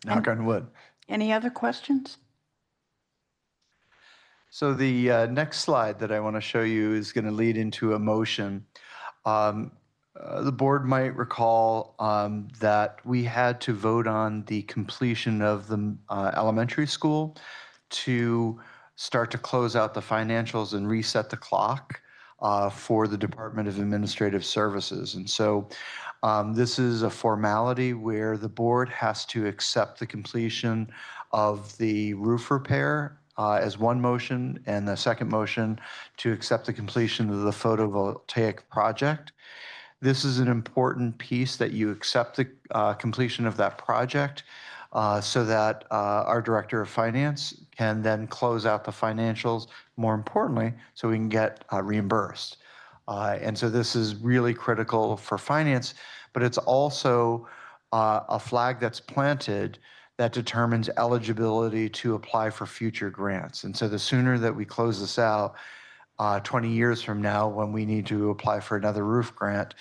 Knock on wood. Any other questions? So the next slide that I want to show you is going to lead into a motion. The board might recall that we had to vote on the completion of the elementary school to start to close out the financials and reset the clock for the Department of Administrative Services. And so this is a formality where the board has to accept the completion of the roof repair as one motion, and the second motion to accept the completion of the photovoltaic project. This is an important piece that you accept the completion of that project so that our Director of Finance can then close out the financials, more importantly, so we can get reimbursed. And so this is really critical for finance, but it's also a flag that's planted that determines eligibility to apply for future grants. And so the sooner that we close this out, 20 years from now, when we need to apply for another roof grant,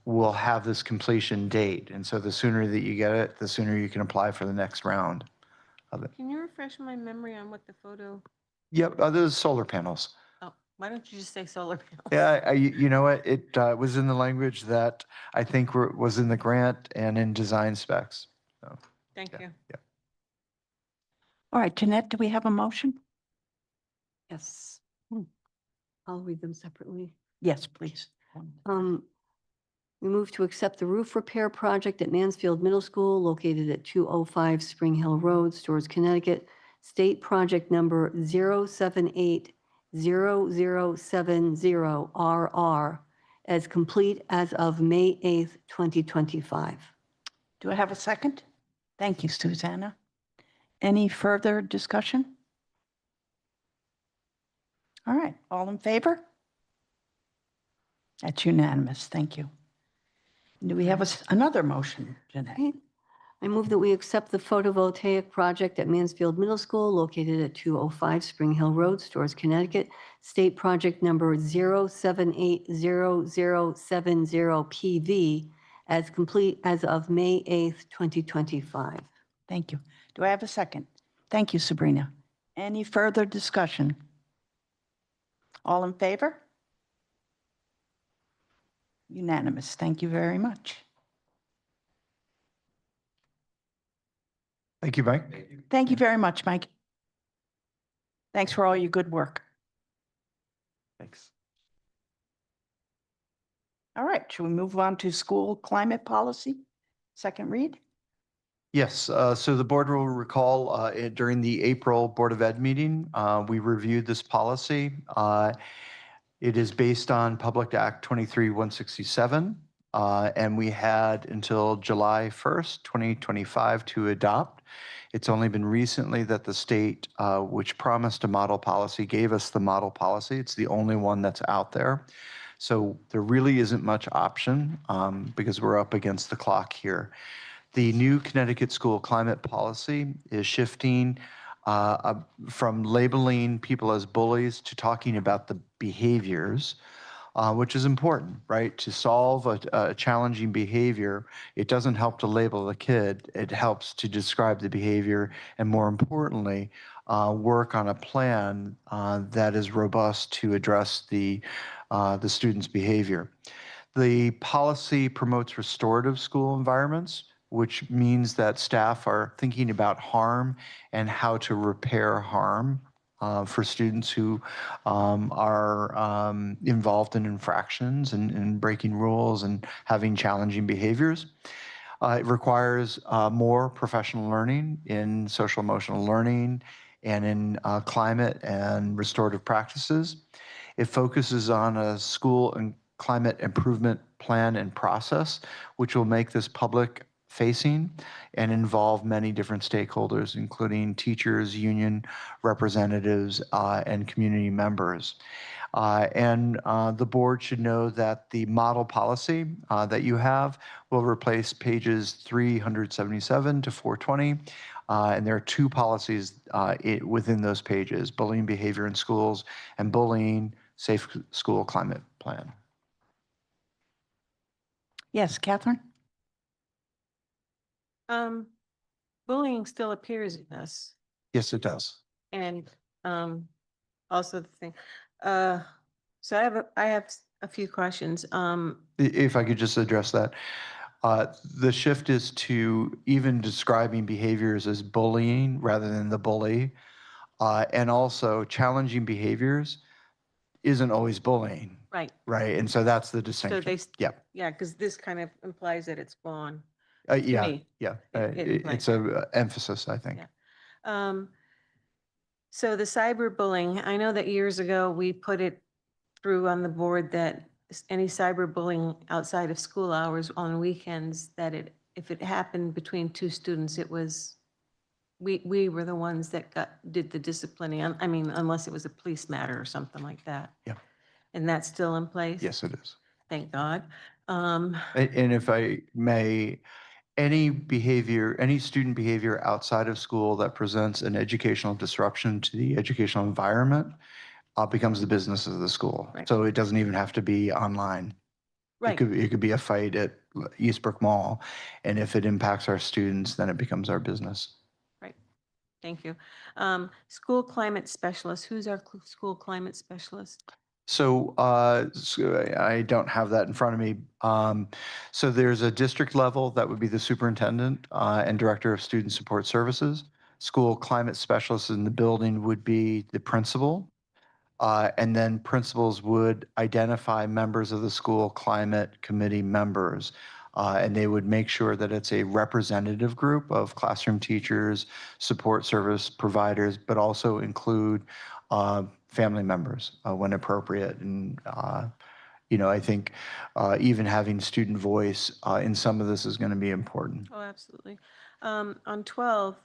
we'll have this completion date. And so the sooner that you get it, the sooner you can apply for the next round of it. Can you refresh my memory on what the photo, Yep, those solar panels. oh, why don't you just say solar panels? Yeah, you know what? It was in the language that I think was in the grant and in design specs. So, Thank yeah, you. yeah. All right, Jeanette, do we have a motion? Yes. I'll read them separately. Yes, please. We move to accept the roof repair project at Mansfield Middle School located at 205 Spring Hill Road, Stores, Connecticut. State project number 0780070RR as complete as of May 8th, 2025. Do I have a second? Thank you, Susanna. Any further discussion? All right, all in favor? That's unanimous. Thank you. Do we have another motion, Jeanette? Okay. I move that we accept the photovoltaic project at Mansfield Middle School located at 205 Spring Hill Road, Stores, Connecticut. State project number 0780070PV as complete as of May 8th, 2025. Thank you. Do I have a second? Thank you, Sabrina. Any further discussion? All in favor? Unanimous. Thank you very much. Thank you, Mike. Thank you very much, Mike. Thanks for all your good work. Thanks. All right, should we move on to school climate policy? Second read? Yes, so the board will recall during the April Board of Ed meeting, we reviewed this policy. It is based on Public Act 23-167, and we had until July 1st, 2025 to adopt. It's only been recently that the state, which promised a model policy, gave us the model policy. It's the only one that's out there. So there really isn't much option because we're up against the clock here. The new Connecticut school climate policy is shifting from labeling people as bullies to talking about the behaviors, which is important, right? To solve a challenging behavior, it doesn't help to label the kid. It helps to describe the behavior and, more importantly, work on a plan that is robust to address the student's behavior. The policy promotes restorative school environments, which means that staff are thinking about harm and how to repair harm for students who are involved in infractions and breaking rules and having challenging behaviors. It requires more professional learning in social emotional learning and in climate and restorative practices. It focuses on a school and climate improvement plan and process, which will make this public facing and involve many different stakeholders, including teachers, union representatives, and community members. The board should know that the model policy that you have will replace pages 377 to 420. And there are two policies within those pages: bullying behavior in schools and bullying safe school climate plan. Yes, Catherine? Bullying still appears in this. Yes, it does. And also the thing, so I have a few questions. If I could just address that. The shift is to even describing behaviors as bullying rather than the bully. And also challenging behaviors isn't always bullying, Right, right? And so that's the so distinction. they, yeah, because this kind of implies that it's gone. Yeah, me. yeah. It implies It's a emphasis, I think. Yeah. So the cyberbullying, I know that years ago, we put it through on the board that any cyberbullying outside of school hours on weekends, that if it happened between two students, it was, we were the ones that did the disciplining. I mean, unless it was a police matter or something like that. Yeah. And that's still in place? Yes, it is. Thank God. And if I may, any behavior, any student behavior outside of school that presents an educational disruption to the educational environment becomes the business of the school. Right. So it doesn't even have to be online. Right. It could be a fight at Eastbrook Mall, and if it impacts our students, then it becomes our business. Thank you. School climate specialist, who's our school climate specialist? So, I don't have that in front of me. So there's a district level, that would be the superintendent and director of student support services. School climate specialist in the building would be the principal. And then principals would identify members of the school climate committee members. And they would make sure that it's a representative group of classroom teachers, support service providers, but also include family members when appropriate. And, I think even having student voice in some of this is going to be important. Oh, absolutely. On 12,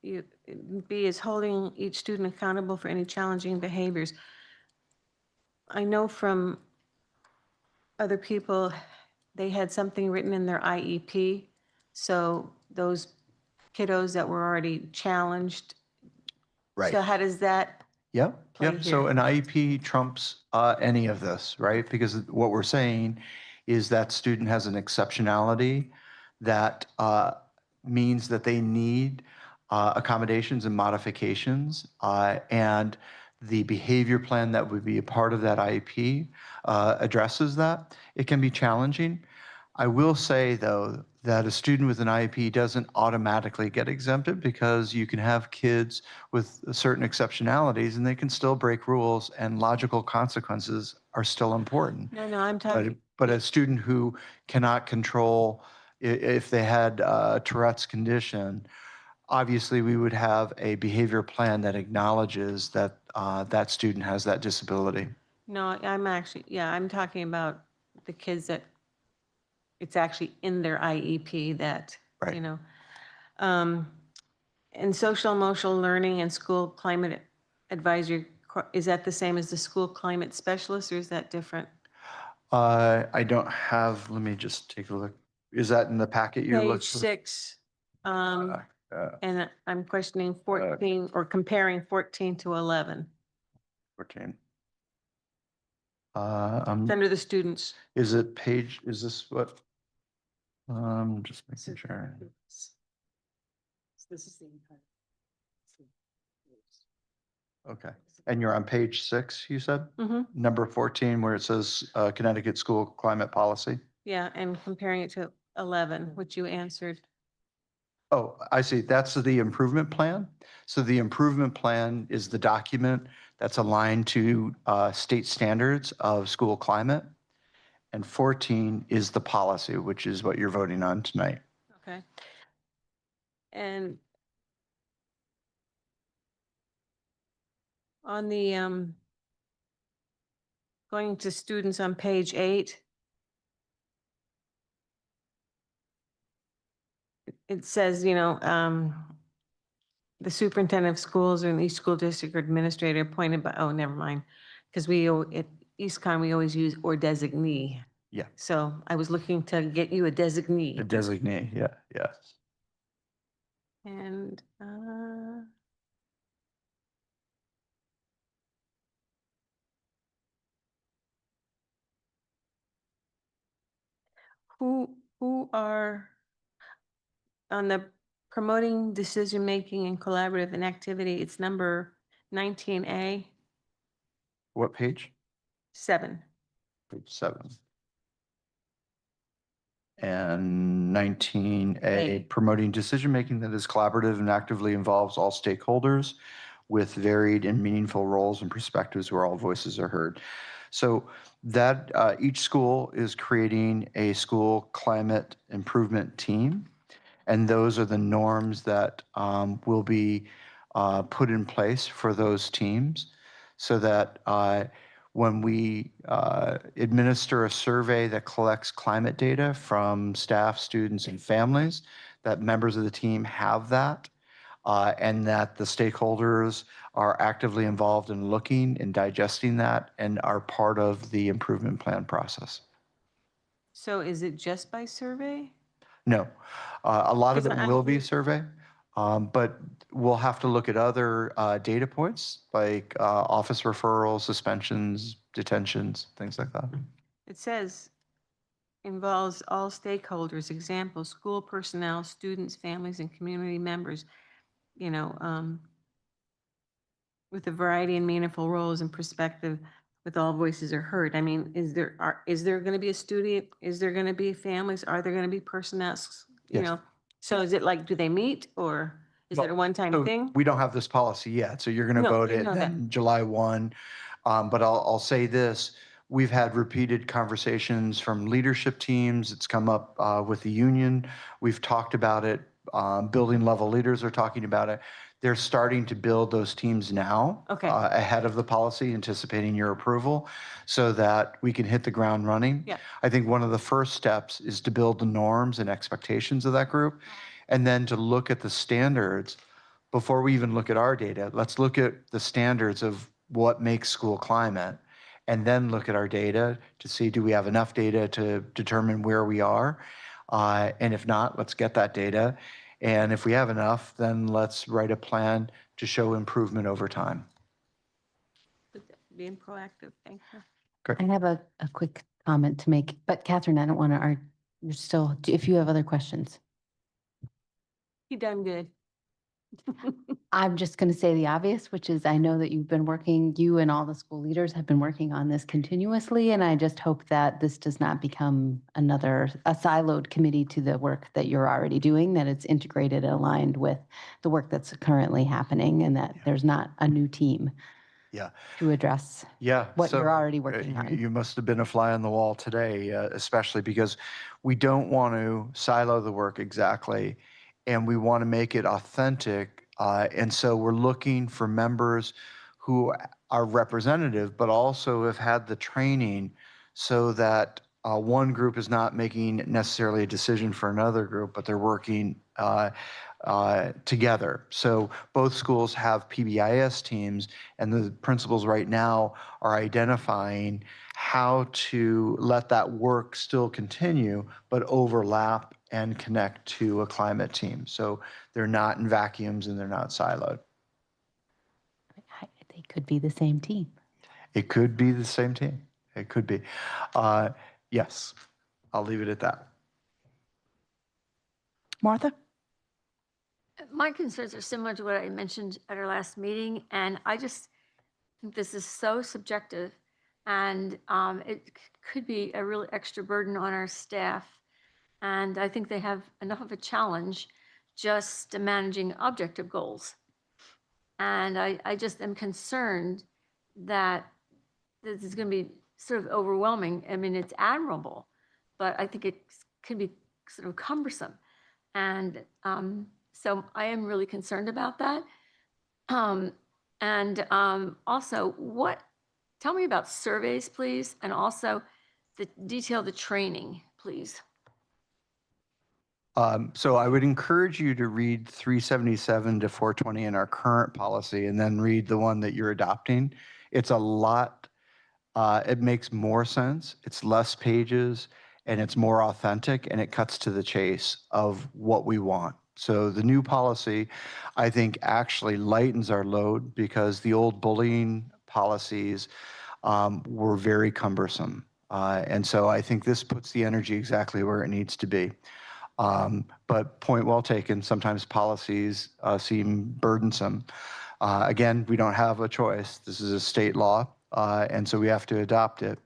B is holding each student accountable for any challenging behaviors. I know from other people, they had something written in their IEP. So those kiddos that were already challenged. Right. So how does that, Yep, play yep. So here. an IEP trumps any of this, right? Because what we're saying is that student has an exceptionality that means that they need accommodations and modifications. And the behavior plan that would be a part of that IEP addresses that. It can be challenging. I will say, though, that a student with an IEP doesn't automatically get exempted, because you can have kids with certain exceptionalities and they can still break rules, and logical consequences are still important. no, I'm talking, But a student who cannot control, if they had Tourette's condition, obviously we would have a behavior plan that acknowledges that that student has that disability. no, I'm actually, yeah, I'm talking about the kids that it's actually in their IEP that, Right. you know. And social emotional learning and school climate advisory, is that the same as the school climate specialist, or is that different? I don't have, let me just take a look. Is that in the packet you're looking Page for? 6. Uh, And I'm questioning 14 or comparing 14 to 11. 14. It's under the students. Is it page, is this what? Just making sure. This is the. Okay. And you're on page 6, you said? Mhm. Number 14, where it says Connecticut School Climate Policy? Yeah, and comparing it to 11, which you answered. Oh, I see. That's the improvement plan. So the improvement plan is the document that's aligned to state standards of school climate. And 14 is the policy, which is what you're voting on tonight. Okay. And on the, going to students on page 8, it says, the superintendent of schools or each school district or administrator appointed by, oh, never mind. Because at EastCon, we always use or designee. Yeah. So I was looking to get you a designee. A designee, yeah, yes. And who are on the promoting decision-making and collaborative and activity, it's number 19A, What page? 7. Page 7. And 19A, A. promoting decision-making that is collaborative and actively involves all stakeholders with varied and meaningful roles and perspectives where all voices are heard. So that each school is creating a school climate improvement team. And those are the norms that will be put in place for those teams, so that when we administer a survey that collects climate data from staff, students, and families, that members of the team have that, and that the stakeholders are actively involved in looking and digesting that and are part of the improvement plan process. So is it just by survey? No. A lot of Because it I- will be survey, but we'll have to look at other data points like office referrals, suspensions, detentions, things like that. It says involves all stakeholders, example, school personnel, students, families, and community members, you know, with a variety and meaningful roles and perspective with all voices are heard. I mean, is there going to be a student? Is there going to be families? Are there going to be personnel? You Yes. know, so is it like, do they meet or is it a one-time So thing? we don't have this policy yet, so you're going to No, vote we it know that. then July 1. But I'll say this, we've had repeated conversations from leadership teams. It's come up with the union. We've talked about it. Building level leaders are talking about it. They're starting to build those teams now. Okay. Ahead of the policy, anticipating your approval, so that we can hit the ground running. Yeah. I think one of the first steps is to build the norms and expectations of that group, and then to look at the standards before we even look at our data. Let's look at the standards of what makes school climate, and then look at our data to see, do we have enough data to determine where we are? And if not, let's get that data. And if we have enough, then let's write a plan to show improvement over time. Being proactive, thank you. I have a quick comment to make, but Catherine, I don't want to, you're still, if you have other questions. You done good. I'm just going to say the obvious, which is I know that you've been working, you and all the school leaders have been working on this continuously. And I just hope that this does not become a siloed committee to the work that you're already doing, that it's integrated and aligned with the work that's currently happening, and that there's not a new team Yeah. to address Yeah. what so, you're already working on. You must have been a fly on the wall today, especially because we don't want to silo the work exactly, and we want to make it authentic. And so we're looking for members who are representative, but also have had the training, so that one group is not making necessarily a decision for another group, but they're working together. So both schools have PBIS teams, and the principals right now are identifying how to let that work still continue, but overlap and connect to a climate team. So they're not in vacuums and they're not siloed. They could be the same team. It could be the same team. It could be. Yes, I'll leave it at that. Martha? My concerns are similar to what I mentioned at our last meeting, and I just think this is so subjective, and it could be a real extra burden on our staff. And I think they have enough of a challenge just managing objective goals. And I just am concerned that this is going to be sort of overwhelming. I mean, it's admirable, but I think it could be sort of cumbersome. And so I am really concerned about that. Also, tell me about surveys, please, and also detail the training, please. So I would encourage you to read 377 to 420 in our current policy, and then read the one that you're adopting. It's a lot, it makes more sense. It's less pages, and it's more authentic, and it cuts to the chase of what we want. So the new policy, I think, actually lightens our load, because the old bullying policies were very cumbersome. And so I think this puts the energy exactly where it needs to be. But point well taken, sometimes policies seem burdensome. Again, we don't have a choice. This is a state law, and so we have to adopt it.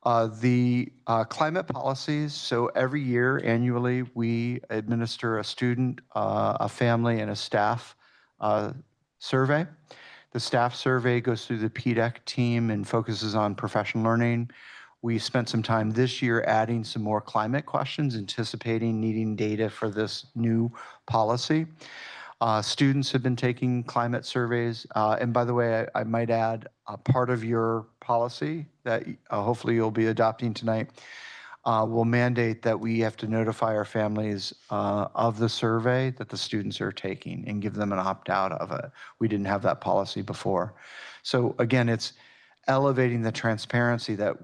The climate policies, so every year, annually, we administer a student, a family, and a staff survey. The staff survey goes through the PDEC team and focuses on professional learning. We spent some time this year adding some more climate questions, anticipating needing data for this new policy. Students have been taking climate surveys. And by the way, I might add, part of your policy that hopefully you'll be adopting tonight will mandate that we have to notify our families of the survey that the students are taking and give them an opt-out of it. We didn't have that policy before. So again, it's elevating the transparency that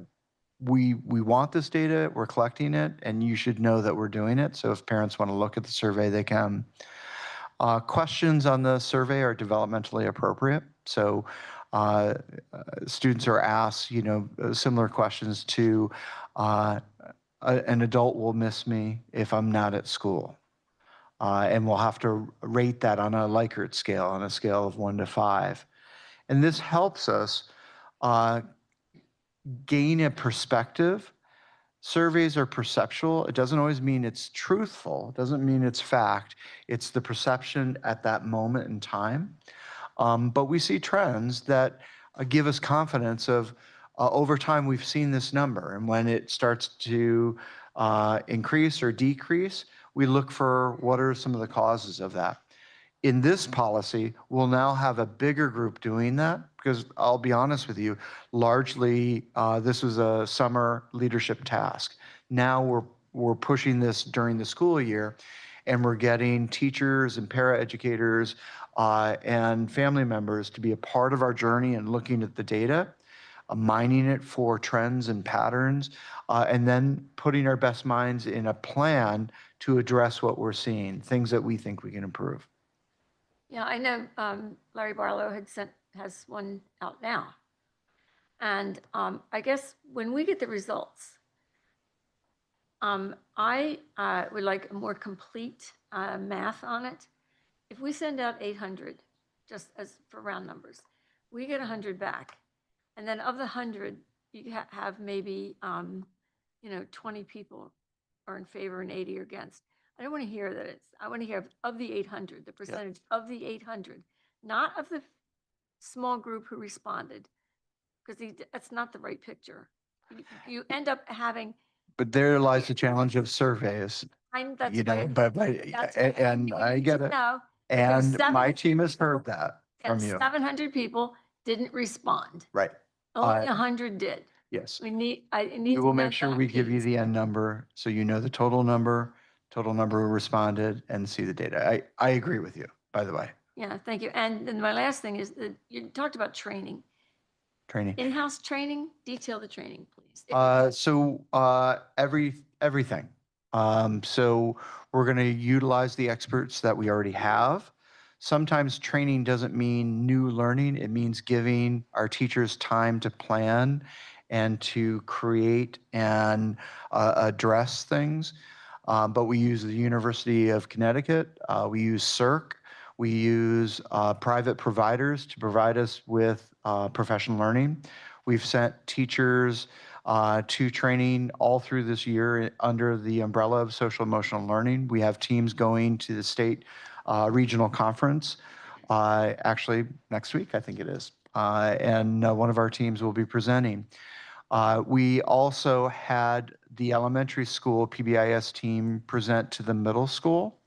we want this data, we're collecting it, and you should know that we're doing it. So if parents want to look at the survey, they can. Questions on the survey are developmentally appropriate. So students are asked, similar questions to an adult will miss me if I'm not at school. And we'll have to rate that on a Likert scale, on a scale of 1 to 5. And this helps us gain a perspective. Surveys are perceptual. It doesn't always mean it's truthful. It doesn't mean it's fact. It's the perception at that moment in time. But we see trends that give us confidence of over time we've seen this number. And when it starts to increase or decrease, we look for what are some of the causes of that. In this policy, we'll now have a bigger group doing that because I'll be honest with you, largely this was a summer leadership task. Now we're pushing this during the school year and we're getting teachers and paraeducators and family members to be a part of our journey and looking at the data, mining it for trends and patterns, and then putting our best minds in a plan to address what we're seeing, things that we think we can improve. Yeah, I know Larry Barlow has one out now. And I guess when we get the results, I would like a more complete math on it. If we send out 800, just as for round numbers, we get 100 back. And then of the 100, you have maybe, 20 people are in favor and 80 are against. I don't want to hear that I want to hear of the 800, the percentage of the 800, not of the small group who responded, because that's not the right picture. You end up having. But there lies the challenge of surveys, That's you know, right. but, That's and right. I get it. No, And my 700 team has heard that from you. 700 people didn't respond. Right. Only 100 did. Yes. We We will make sure we give you the end number so you know the total number who responded, and see the data. I agree with you, by the way. Yeah, thank you. And then my last thing is that you talked about training. Training. In-house training, detail the training, please. Everything. So we're going to utilize the experts that we already have. Sometimes training doesn't mean new learning. It means giving our teachers time to plan and to create and address things. But we use the University of Connecticut. We use CERC. We use private providers to provide us with professional learning. We've sent teachers to training all through this year under the umbrella of social emotional learning. We have teams going to the state regional conference, actually next week, I think it is. And one of our teams will be presenting. We also had the elementary school PBIS team present to the middle school.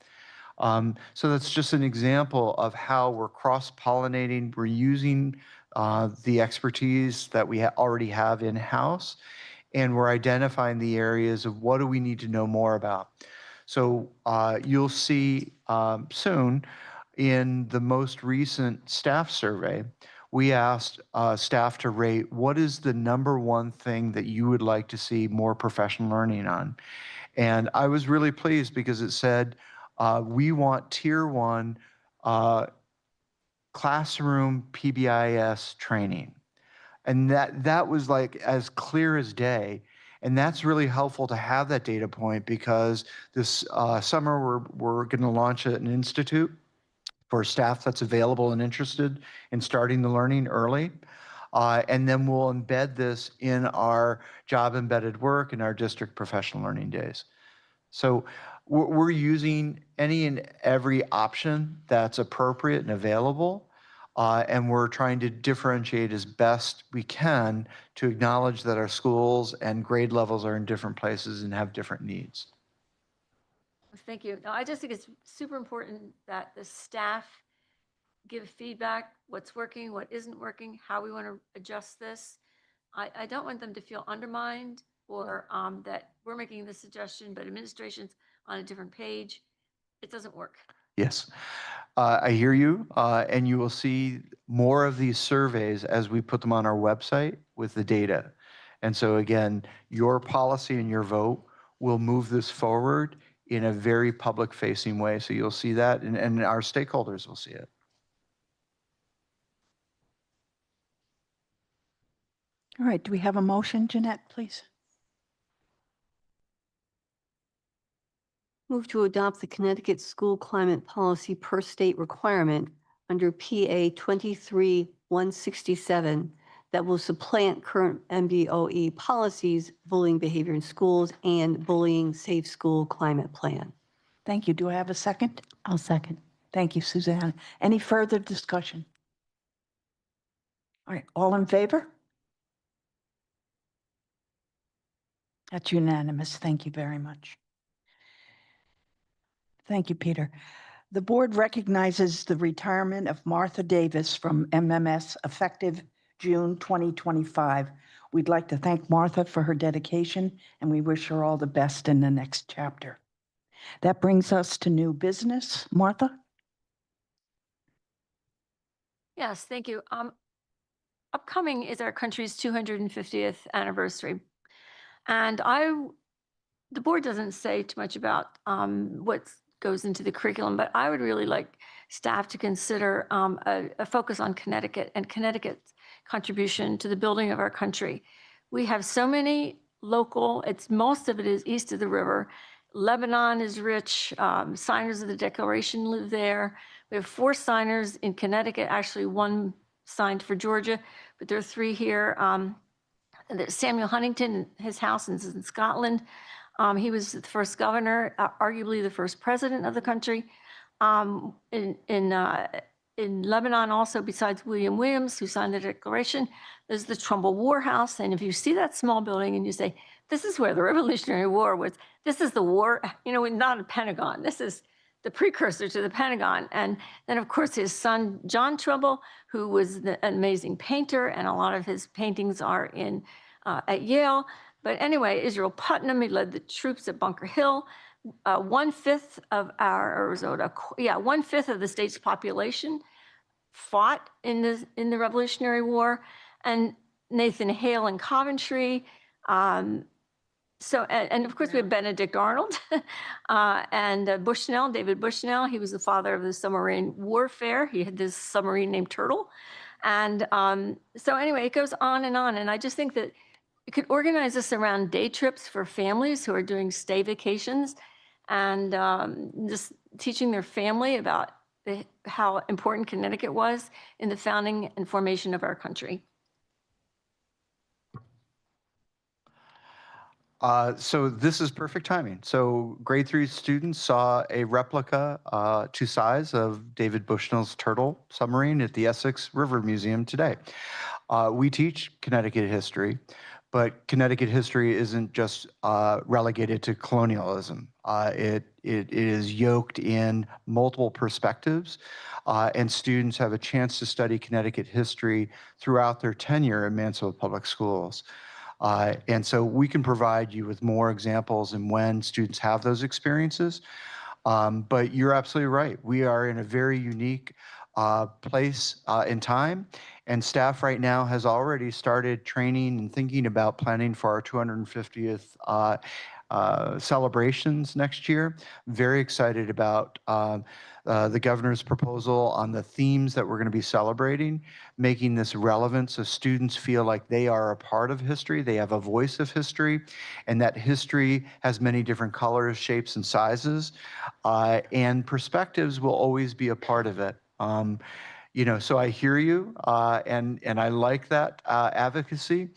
So that's just an example of how we're cross-pollinating. We're using the expertise that we already have in-house, and we're identifying the areas of what do we need to know more about. So you'll see soon in the most recent staff survey, we asked staff to rate what is the #1 thing that you would like to see more professional learning on. And I was really pleased because it said, we want tier 1 classroom PBIS training. And that was like as clear as day. And that's really helpful to have that data point because this summer we're going to launch an institute for staff that's available and interested in starting the learning early. And then we'll embed this in our job embedded work and our district professional learning days. So we're using any and every option that's appropriate and available. And we're trying to differentiate as best we can to acknowledge that our schools and grade levels are in different places and have different needs. Thank you. No, I just think it's super important that the staff give feedback, what's working, what isn't working, how we want to adjust this. I don't want them to feel undermined or that we're making this suggestion, but administration's on a different page. It doesn't work. Yes, I hear you. And you will see more of these surveys as we put them on our website with the data. And so again, your policy and your vote will move this forward in a very public-facing way. So you'll see that, and our stakeholders will see it. All right, do we have a motion, Jeanette, please? Move to adopt the Connecticut School Climate Policy per state requirement under PA 23-167 that will supplant current MBOE policies, bullying behavior in schools, and bullying safe school climate plan. Thank you. Do I have a second? I'll second. Thank you, Suzanne. Any further discussion? All right, all in favor? That's unanimous. Thank you very much. Thank you, Peter. The board recognizes the retirement of Martha Davis from MMS effective June 2025. We'd like to thank Martha for her dedication, and we wish her all the best in the next chapter. That brings us to new business. Martha? Yes, thank you. Upcoming is our country's 250th anniversary. And the board doesn't say too much about what goes into the curriculum, but I would really like staff to consider a focus on Connecticut and Connecticut's contribution to the building of our country. We have so many local, most of it is east of the river. Lebanon is rich. Signers of the Declaration live there. We have 4 signers in Connecticut, actually 1 signed for Georgia, but there are 3 here. There's Samuel Huntington, his house is in Scotland. He was the first governor, arguably the first president of the country. In Lebanon also, besides William Williams, who signed the Declaration, there's the Trumbull War House. And if you see that small building and you say, this is where the Revolutionary War was, this is the war, not a Pentagon. This is the precursor to the Pentagon. And then, of course, his son, John Trumbull, who was an amazing painter, and a lot of his paintings are at Yale. But anyway, Israel Putnam, he led the troops at Bunker Hill. 1/5 of the state's population fought in the Revolutionary War, and Nathan Hale in Coventry. And of course we have Benedict Arnold and Bushnell, David Bushnell. He was the father of the submarine warfare. He had this submarine named Turtle. And so anyway, it goes on. And I just think that we could organize this around day trips for families who are doing stay vacations and just teaching their family about how important Connecticut was in the founding and formation of our country. So this is perfect timing. So grade 3 students saw a replica to size of David Bushnell's Turtle submarine at the Essex River Museum today. We teach Connecticut history, but Connecticut history isn't just relegated to colonialism. It is yoked in multiple perspectives, and students have a chance to study Connecticut history throughout their tenure in Mansfield Public Schools. And so we can provide you with more examples and when students have those experiences. But you're absolutely right. We are in a very unique place in time, and staff right now has already started training and thinking about planning for our 250th celebrations next year. Very excited about the governor's proposal on the themes that we're going to be celebrating, making this relevant so students feel like they are a part of history, they have a voice of history, and that history has many different colors, shapes, and sizes, and perspectives will always be a part of it. So I hear you, and I like that advocacy,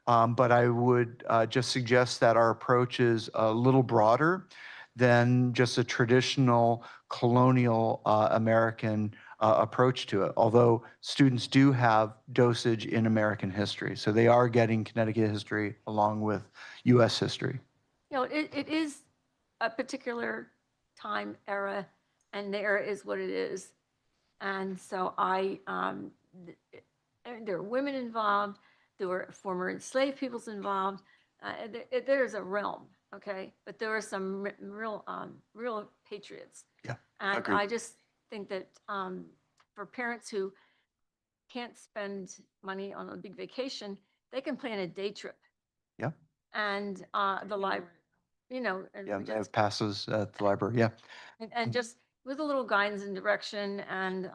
but I would just suggest that our approach is a little broader than just a traditional colonial American approach to it, although students do have dosage in American history. So they are getting Connecticut history along with U.S. history. It is a particular time era, and the era is what it is. And so there are women involved, there were former enslaved peoples involved. There's a realm, okay? But there are some real patriots. Yeah, and agreed. I just think that for parents who can't spend money on a big vacation, they can plan a day trip Yeah. And the and Yeah, we they have just, passes at the library. Yeah. and just with a little guidance and direction and,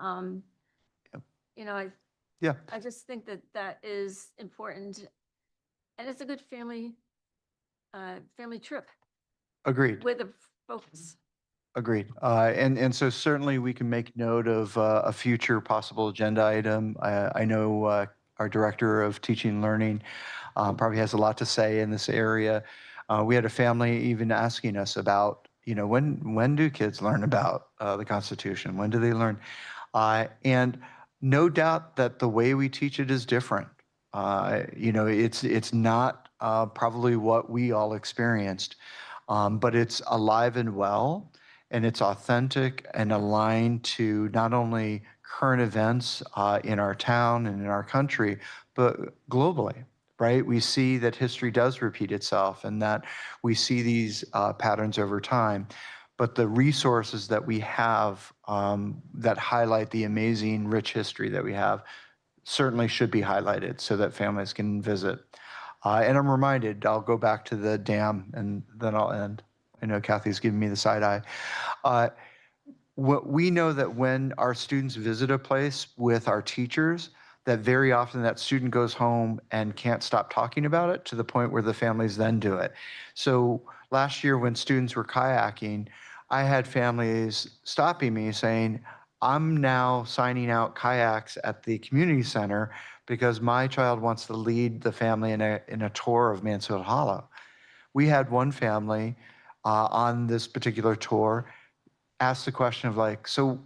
Yep. I Yeah. I just think that that is important. And it's a good family trip Agreed. with a focus. Agreed. And so certainly we can make note of a future possible agenda item. I know our Director of Teaching and Learning probably has a lot to say in this area. We had a family even asking us about, when do kids learn about the Constitution? When do they learn? And no doubt that the way we teach it is different. It's not probably what we all experienced, but it's alive and well, and it's authentic and aligned to not only current events in our town and in our country, but globally, right? We see that history does repeat itself and that we see these patterns over time. But the resources that we have that highlight the amazing, rich history that we have certainly should be highlighted so that families can visit. And I'm reminded, I'll go back to the dam and then I'll end. I know Kathy's giving me the side eye. We know that when our students visit a place with our teachers, that very often that student goes home and can't stop talking about it to the point where the families then do it. So last year when students were kayaking, I had families stopping me saying, I'm now signing out kayaks at the community center because my child wants to lead the family in a tour of Mansfield Hollow. We had one family on this particular tour ask the question of like, so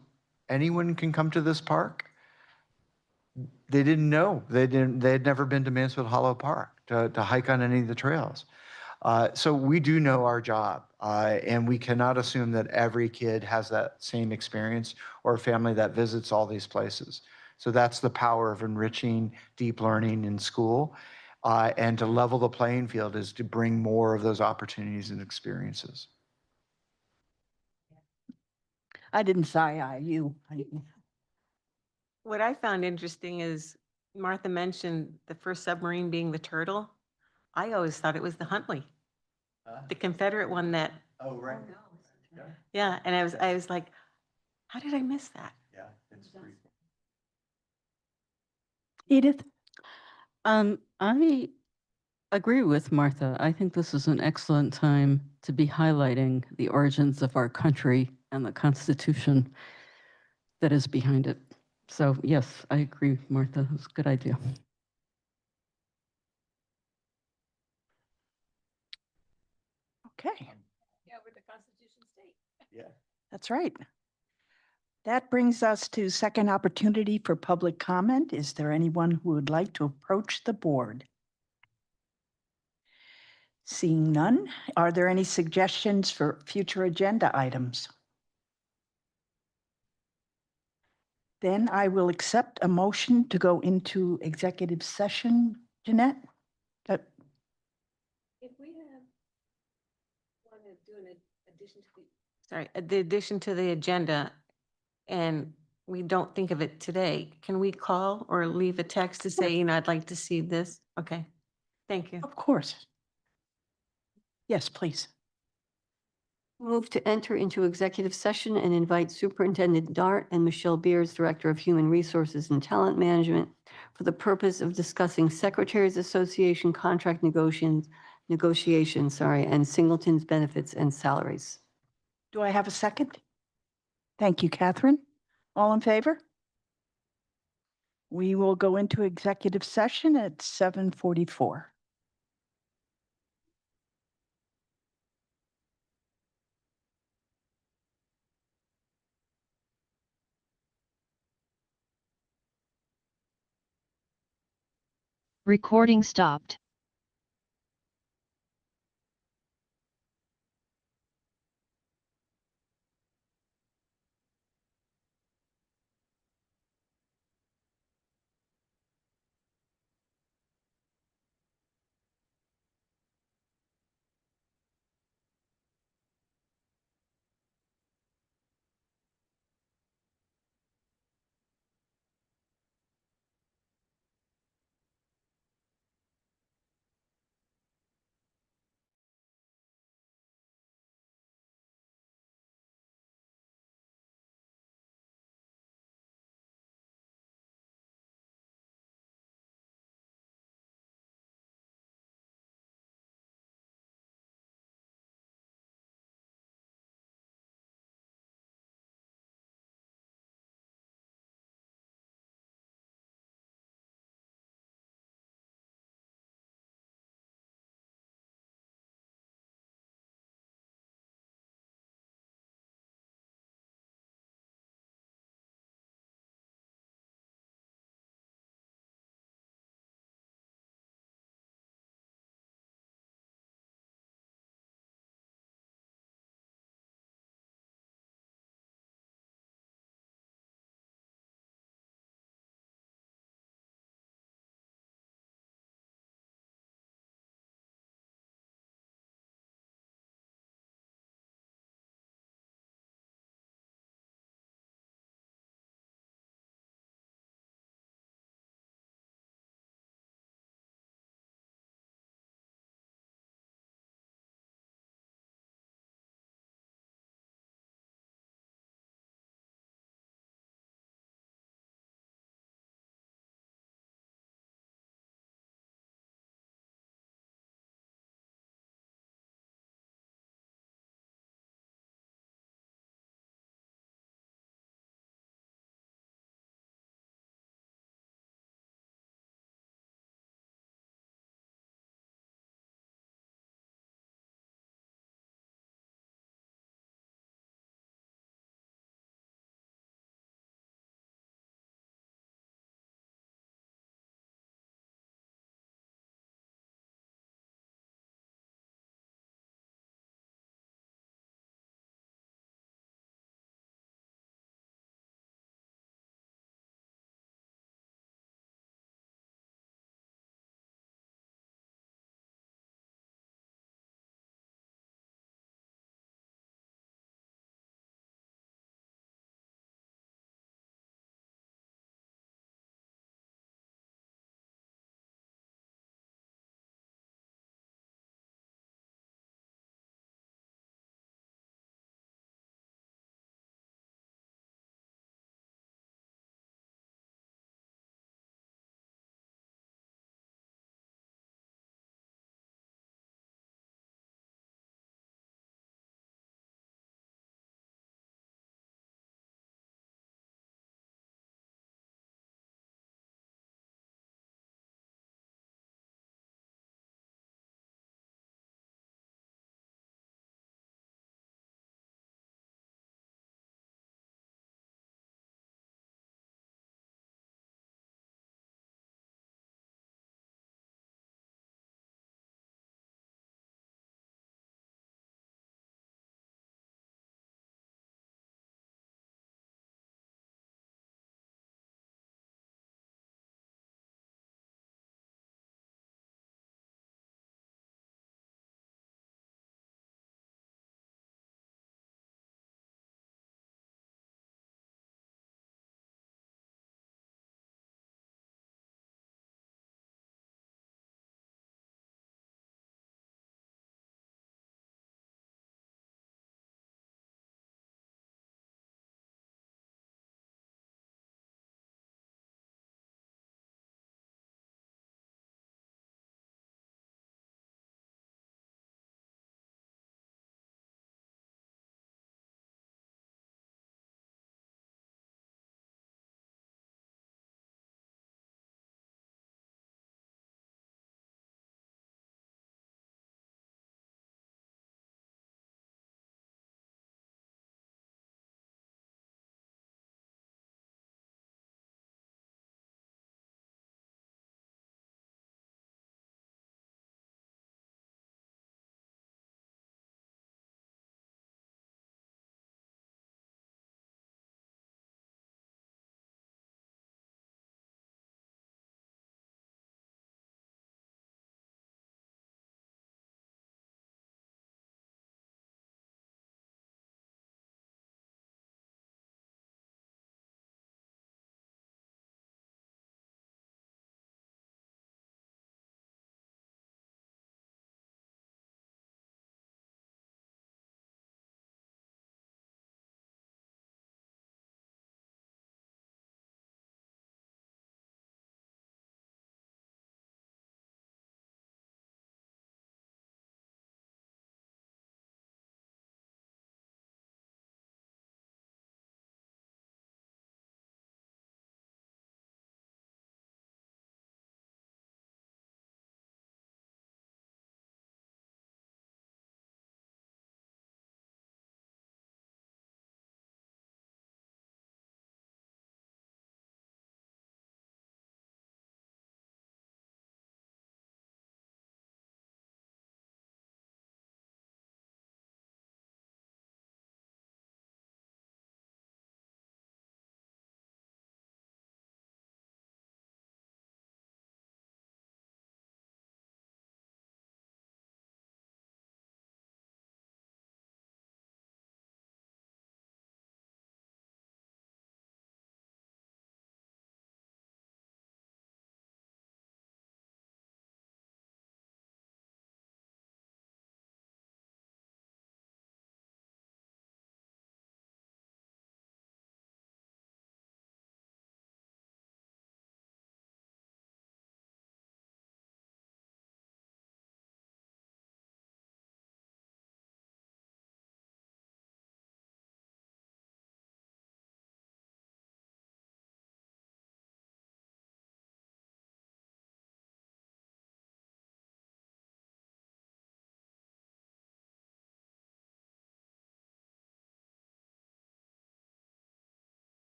anyone can come to this park? They didn't know. They had never been to Mansfield Hollow Park to hike on any of the trails. So we do know our job, and we cannot assume that every kid has that same experience or a family that visits all these places. So that's the power of enriching deep learning in school, and to level the playing field is to bring more of those opportunities and experiences. I didn't sigh, you. What I found interesting is Martha mentioned the first submarine being the Turtle. I always thought it was the Huntley, the Confederate one that, Oh, right. yeah, and I was like, how did I miss that? Yeah, it's pretty. Edith? I agree with Martha. I think this is an excellent time to be highlighting the origins of our country and the Constitution that is behind it. So yes, I agree, Martha. It's a good idea. Okay, Yeah, with the Constitution state. Yeah. that's right. That brings us to second opportunity for public comment. Is there anyone who would like to approach the board? Seeing none, are there any suggestions for future agenda items? Then I will accept a motion to go into executive session. Jeanette? If we have, want to do an addition to the. Sorry, the addition to the agenda, and we don't think of it today, can we call or leave a text to say, I'd like to see this? Okay, thank you. Of course. Yes, please. Move to enter into executive session and invite Superintendent Dart and Michelle Beers, Director of Human Resources and Talent Management, for the purpose of discussing Secretaries Association contract negotiations, and Singleton's benefits and salaries. Do I have a second? Thank you, Catherine. All in favor? We will go into executive session at 7:44. Recording stopped.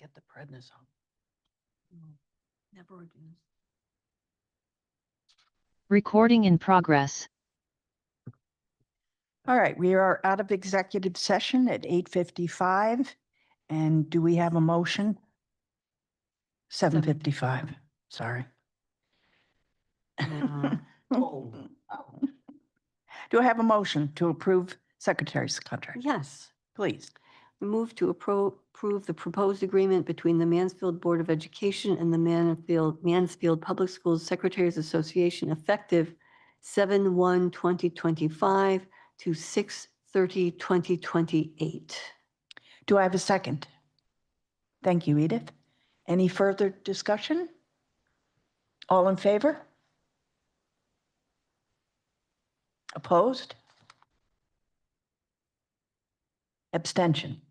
get the prednisone. Never again. Recording in progress. All right, we are out of executive session at 8:55. And do we have a motion? 7:55, sorry. Yeah. Do I have a motion to approve secretary's contract? Yes. Please. Move to approve the proposed agreement between the Mansfield Board of Education and the Mansfield Public Schools Secretaries Association effective 7/1/2025 to 6/30/2028. Do I have a second? Thank you, Edith. Any further discussion? All in favor? Opposed? Abstention?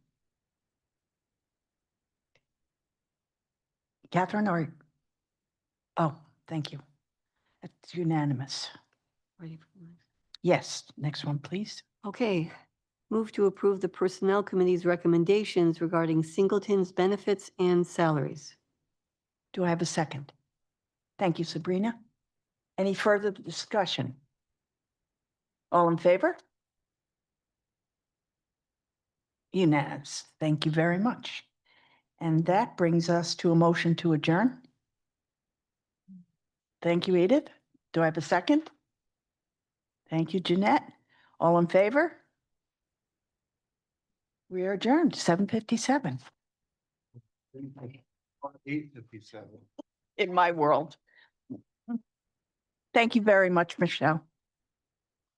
Catherine, or? Oh, thank you. It's unanimous. Ready for the next? Yes, next one, please. Okay. Move to approve the Personnel Committee's recommendations regarding singletons benefits and salaries. Do I have a second? Thank you, Sabrina. Any further discussion? All in favor? Unanimous. Thank you very much. And that brings us to a motion to adjourn. Thank you, Edith. Do I have a second? Thank you, Jeanette. All in favor? We are adjourned, 7:57 8:57. in my world. Thank you very much, Michelle.